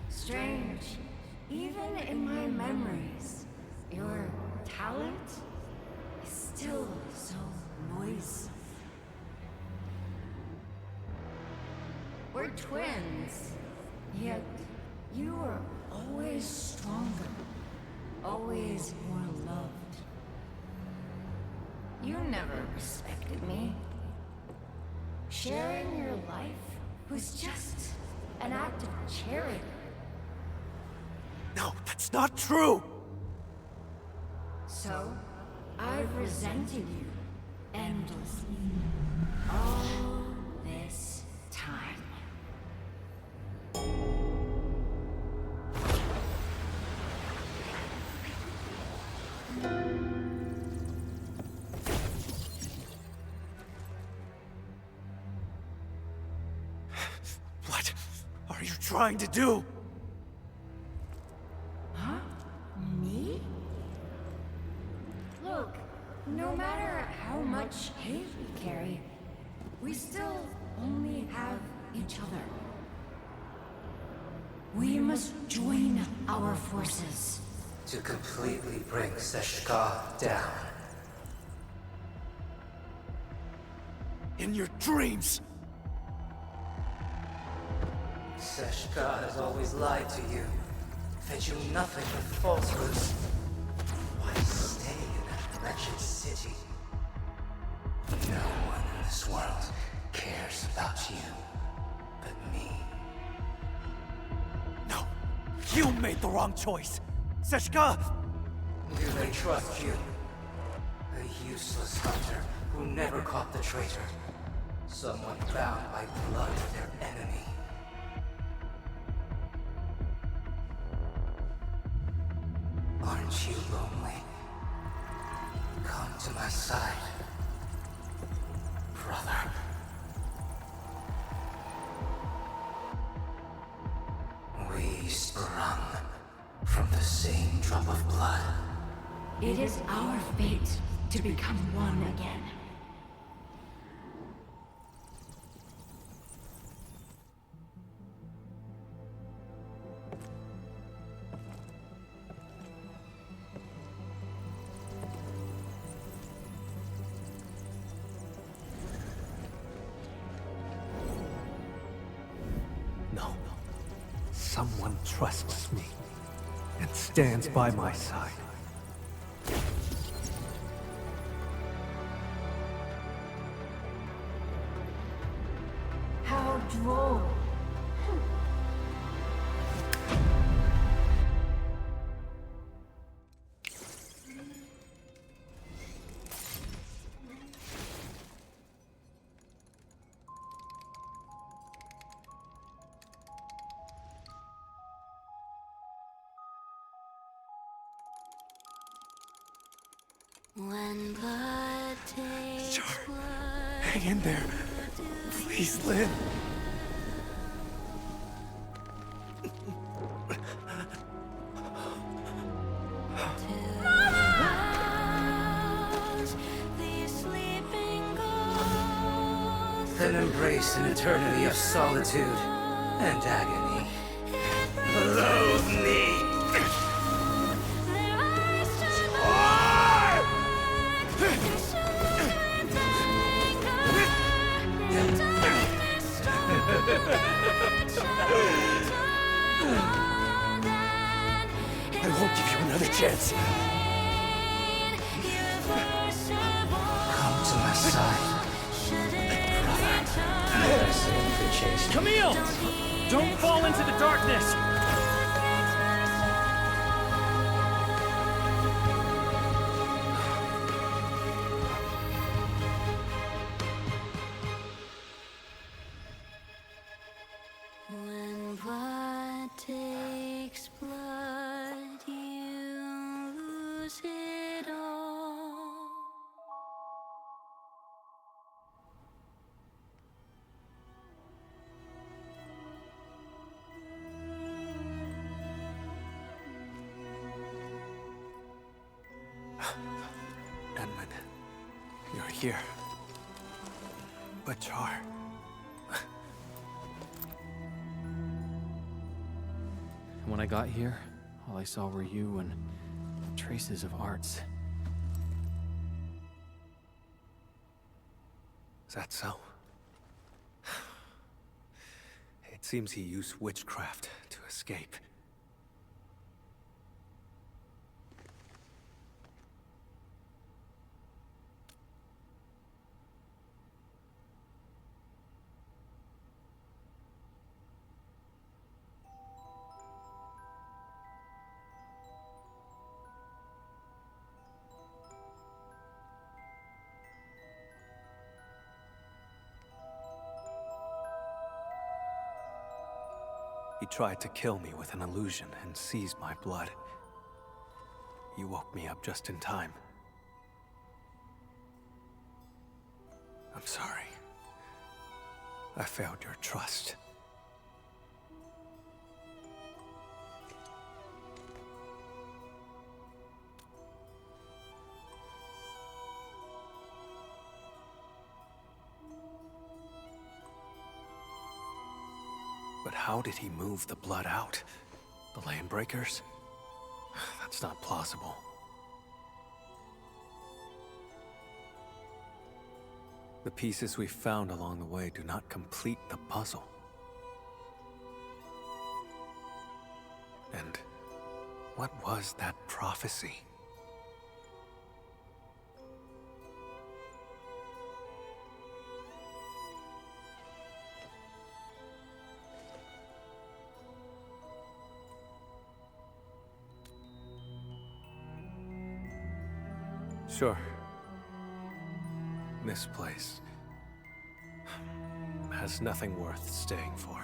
Strange. Even in my memories, your talent is still so noisome. We're twins, yet you are always stronger, always more loved. You never respected me. Sharing your life was just an act of charity. No, that's not true! So, I've resented you endlessly. All this time. What are you trying to do? Me? Look, no matter how much hate we carry, we still only have each other. We must join our forces. To completely bring Seshka down. In your dreams! Seshka has always lied to you, fed you nothing but falsehoods. Why stay in that wretched city? No one in this world cares about you but me. No! You made the wrong choice! Seshka! Do they trust you? A useless hunter who never caught the traitor. Someone bound by blood of their enemy. Aren't you lonely? Come to my side, brother. We sprung from the same drop of blood. It is our fate to become one again. No. Someone trusts me and stands by my side. How droll. When blood takes blood, Hang in there. Please, Lynn. the sleeping ghost. Then embrace an eternity of solitude and agony. Loathe me! Their eyes turn I won't give you another chance. Come to my side, brother. Save the chase. Camille! Don't fall into the darkness! When blood takes blood, you lose it all. Edmund, you're here. But Char... When I got here, all I saw were you and traces of arts. Is that so? It seems he used witchcraft to escape. He tried to kill me with an illusion and seized my blood. You woke me up just in time. I'm sorry. I failed your trust. how did he move the blood out? The landbreakers? That's not plausible. The pieces we found along the way do not complete the puzzle. And what was that prophecy? Sure. This place has nothing worth staying for.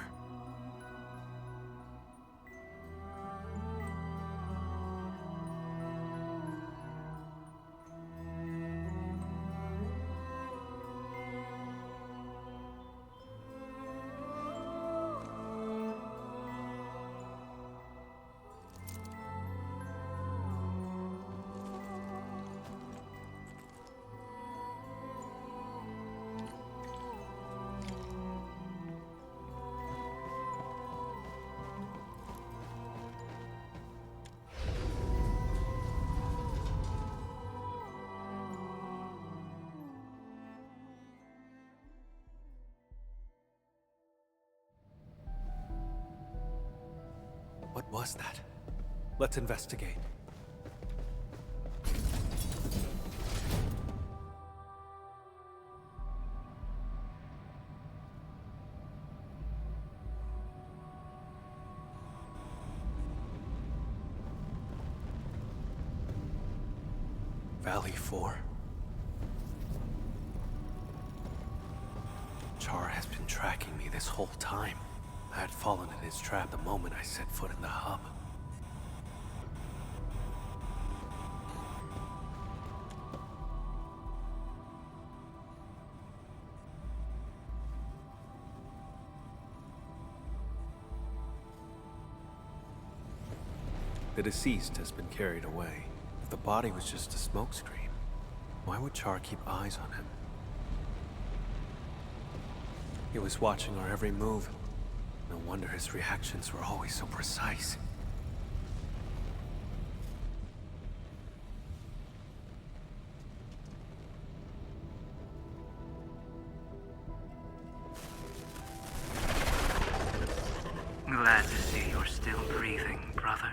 What was that? Let's investigate. Valley 4? Char has been tracking me this whole time. I had fallen in his trap the moment I set foot in the hub. The deceased has been carried away. If the body was just a smokescreen, why would Char keep eyes on him? He was watching our every move. No wonder his reactions were always so precise. Glad to see you're still breathing, brother.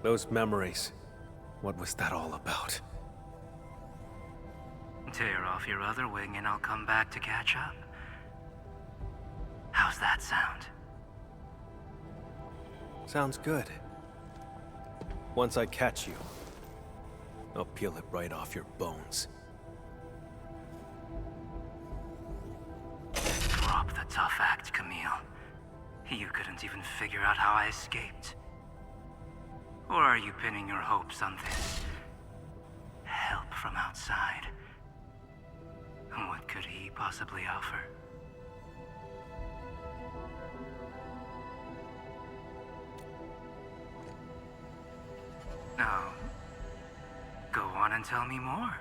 Those memories, what was that all about? Tear off your other wing and I'll come back to catch up. How's that sound? Sounds good. Once I catch you, I'll peel it right off your bones. Drop the tough act, Camille. You couldn't even figure out how I escaped. Or are you pinning your hopes on this? Help from outside? What could he possibly offer? No. Go on and tell me more.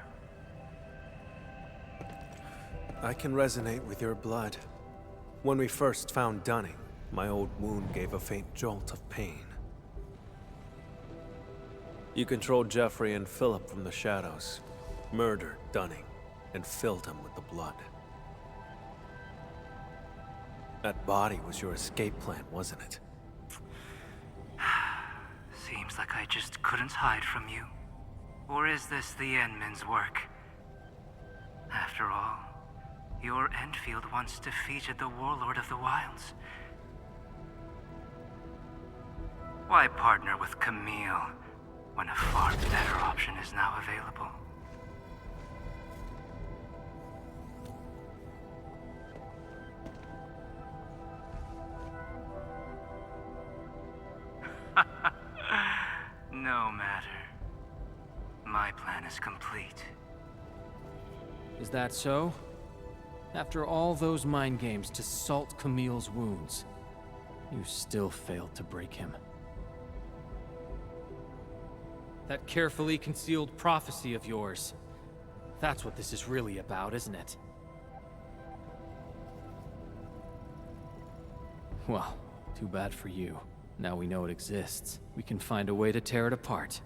I can resonate with your blood. When we first found Dunning, my old wound gave a faint jolt of pain. You controlled Jeffrey and Philip from the shadows, murdered Dunning, and filled him with the blood. That body was your escape plan, wasn't it? Seems like I just couldn't hide from you. Or is this the Endmen's work? After all, your Endfield once defeated the Warlord of the Wilds. Why partner with Camille when a far better option is now available? No matter. My plan is complete. Is that so? After all those mind games to salt Camille's wounds, you still failed to break him. That carefully concealed prophecy of yours. That's what this is really about, isn't it? Well, too bad for you. Now we know it exists. We can find a way to tear it apart.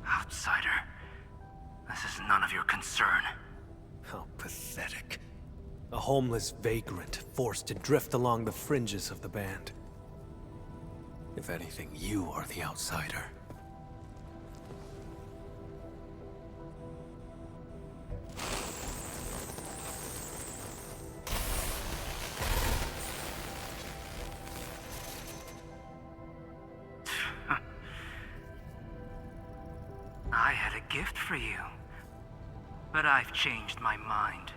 Outsider. This is none of your concern. How pathetic. A homeless vagrant forced to drift along the fringes of the band. If anything, you are the outsider. I had a gift for you, but I've changed my mind.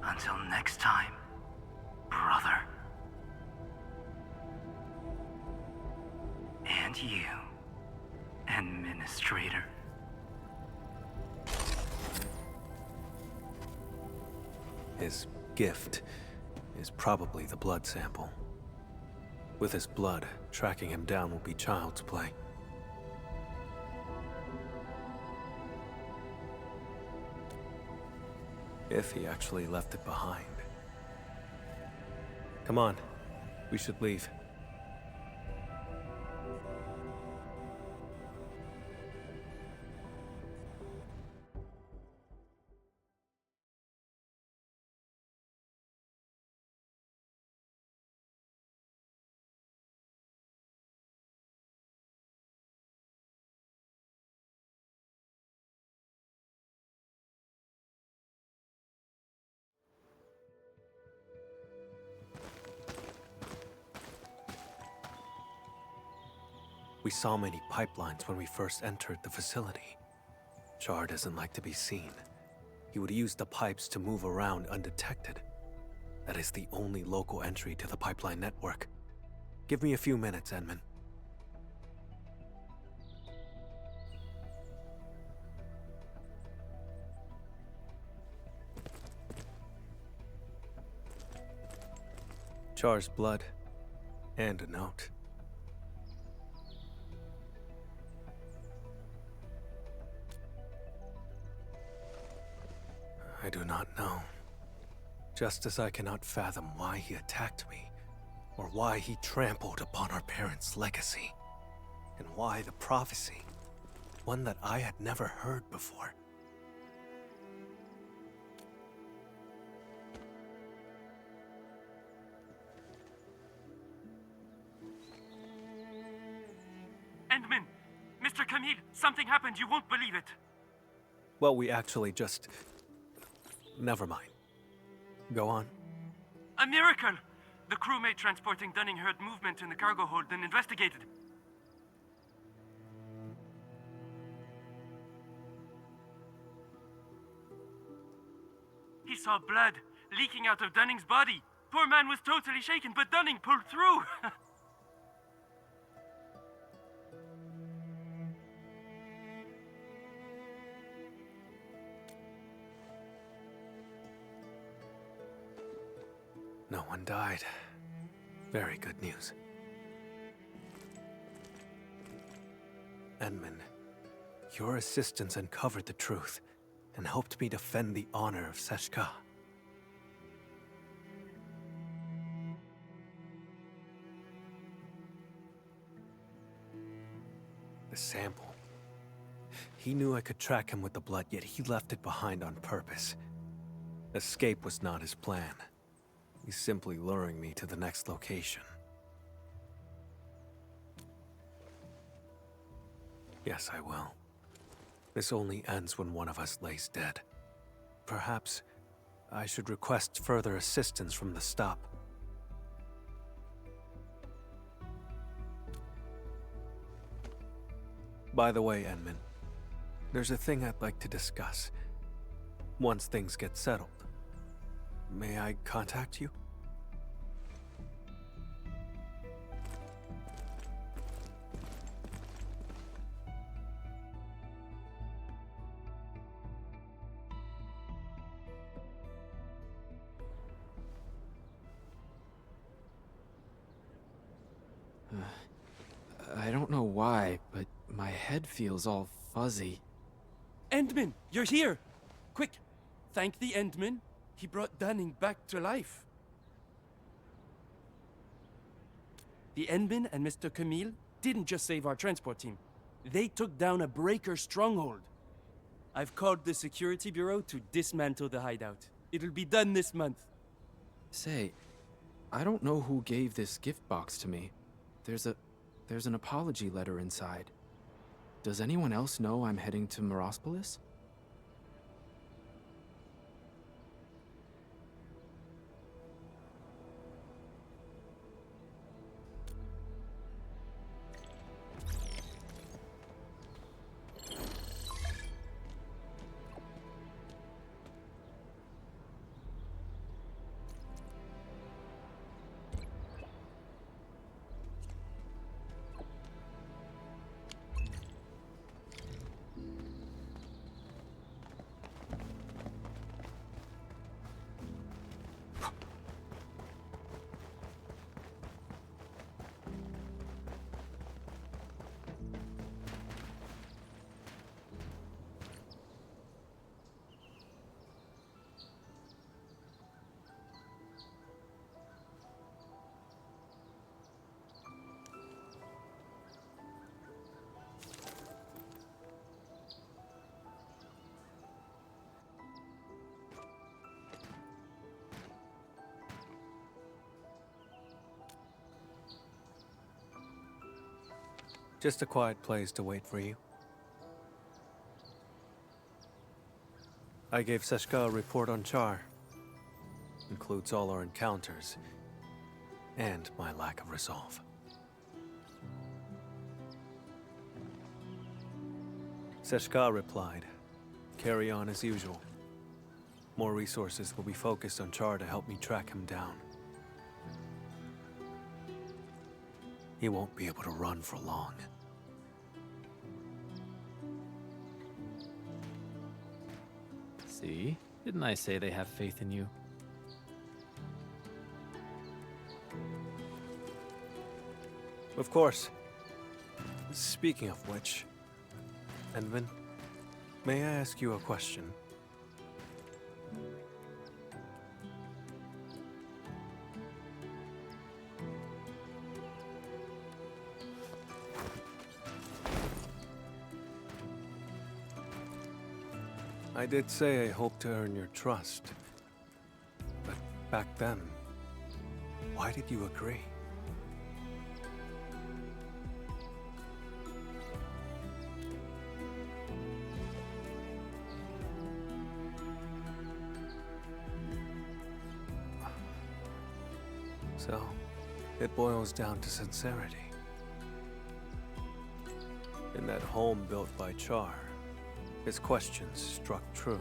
Until next time, brother. And you, Administrator. His gift is probably the blood sample. With his blood, tracking him down will be child's play. If he actually left it behind. Come on, we should leave. We saw many pipelines when we first entered the facility. Char doesn't like to be seen. He would use the pipes to move around undetected. That is the only local entry to the pipeline network. Give me a few minutes, Edmund. Char's blood, and a note. I do not know. Just as I cannot fathom why he attacked me, or why he trampled upon our parents' legacy, and why the prophecy, one that I had never heard before. Endman! Mr. Camille, something happened, you won't believe it. Well, we actually just... Never mind. Go on. A miracle! The crewmate transporting Dunning heard movement in the cargo hold and investigated. He saw blood leaking out of Dunning's body. Poor man was totally shaken, but Dunning pulled through. No one died. Very good news. Edmund, your assistance uncovered the truth and helped me defend the honor of Seshka. The sample. He knew I could track him with the blood, yet he left it behind on purpose. Escape was not his plan. He's simply luring me to the next location. Yes, I will. This only ends when one of us lays dead. Perhaps I should request further assistance from the stop. By the way, Edmund, there's a thing I'd like to discuss. Once things get settled. May I contact you? I don't know why, but my head feels all fuzzy. Endman, you're here! Quick, thank the Endman. He brought Dunning back to life. The Endmen and Mr. Camille didn't just save our transport team. They took down a breaker stronghold. I've called the security bureau to dismantle the hideout. It'll be done this month. Say, I don't know who gave this gift box to me. There's an apology letter inside. Does anyone else know I'm heading to Morospolis? Just a quiet place to wait for you. I gave Seshka a report on Char. Includes all our encounters and my lack of resolve. Seshka replied, "Carry on as usual. More resources will be focused on Char to help me track him down. He won't be able to run for long." See? Didn't I say they have faith in you? Of course. Speaking of which, Endman, may I ask you a question? I did say I hoped to earn your trust. But back then, why did you agree? So, it boils down to sincerity. In that home built by Char, his questions struck true.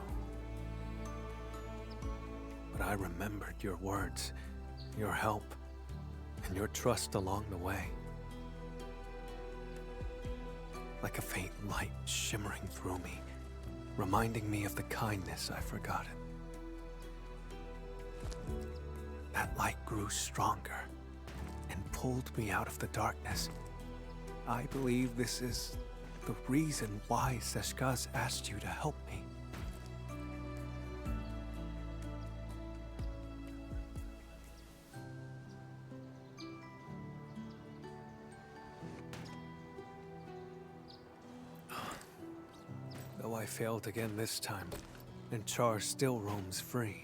But I remembered your words, your help, and your trust along the way. Like a faint light shimmering through me, reminding me of the kindness I've forgotten. That light grew stronger and pulled me out of the darkness. I believe this is the reason why Seshka's asked you to help me. Though I failed again this time, and Char still roams free.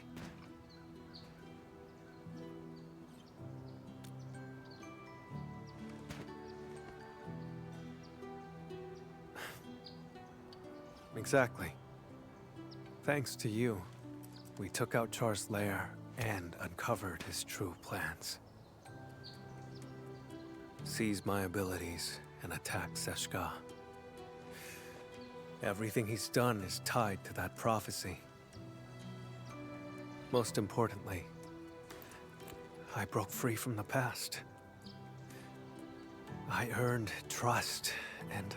Exactly. Thanks to you, we took out Char's lair and uncovered his true plans. Seized my abilities and attacked Seshka. Everything he's done is tied to that prophecy. Most importantly, I broke free from the past. I earned trust and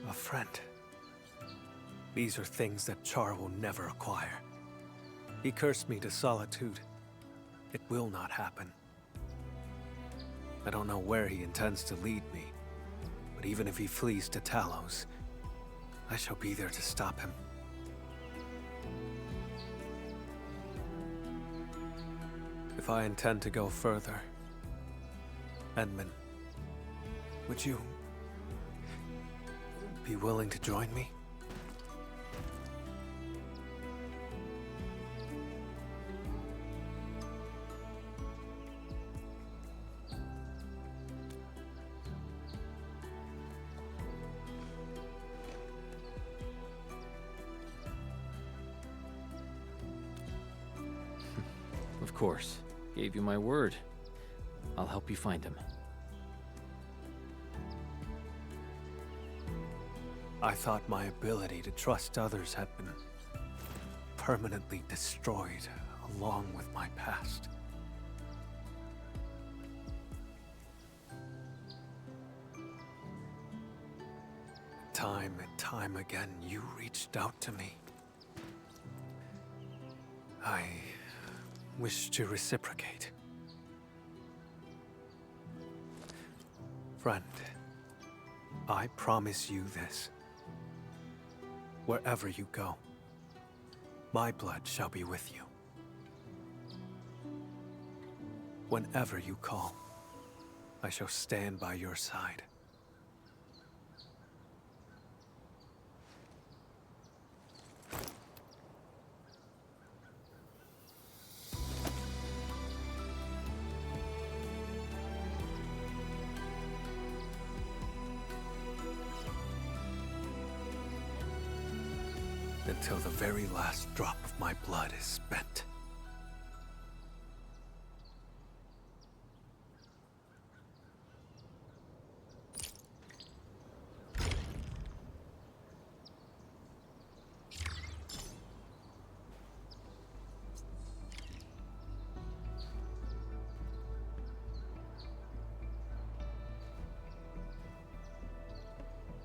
a friend. These are things that Char will never acquire. He cursed me to solitude. It will not happen. I don't know where he intends to lead me, but even if he flees to Talos, I shall be there to stop him. If I intend to go further, Edmund, would you be willing to join me? Of course. Gave you my word. I'll help you find him. I thought my ability to trust others had been permanently destroyed along with my past. Time and time again, you reached out to me. I wish to reciprocate. Friend, I promise you this. Wherever you go, my blood shall be with you. Whenever you call, I shall stand by your side. Until the very last drop of my blood is spent.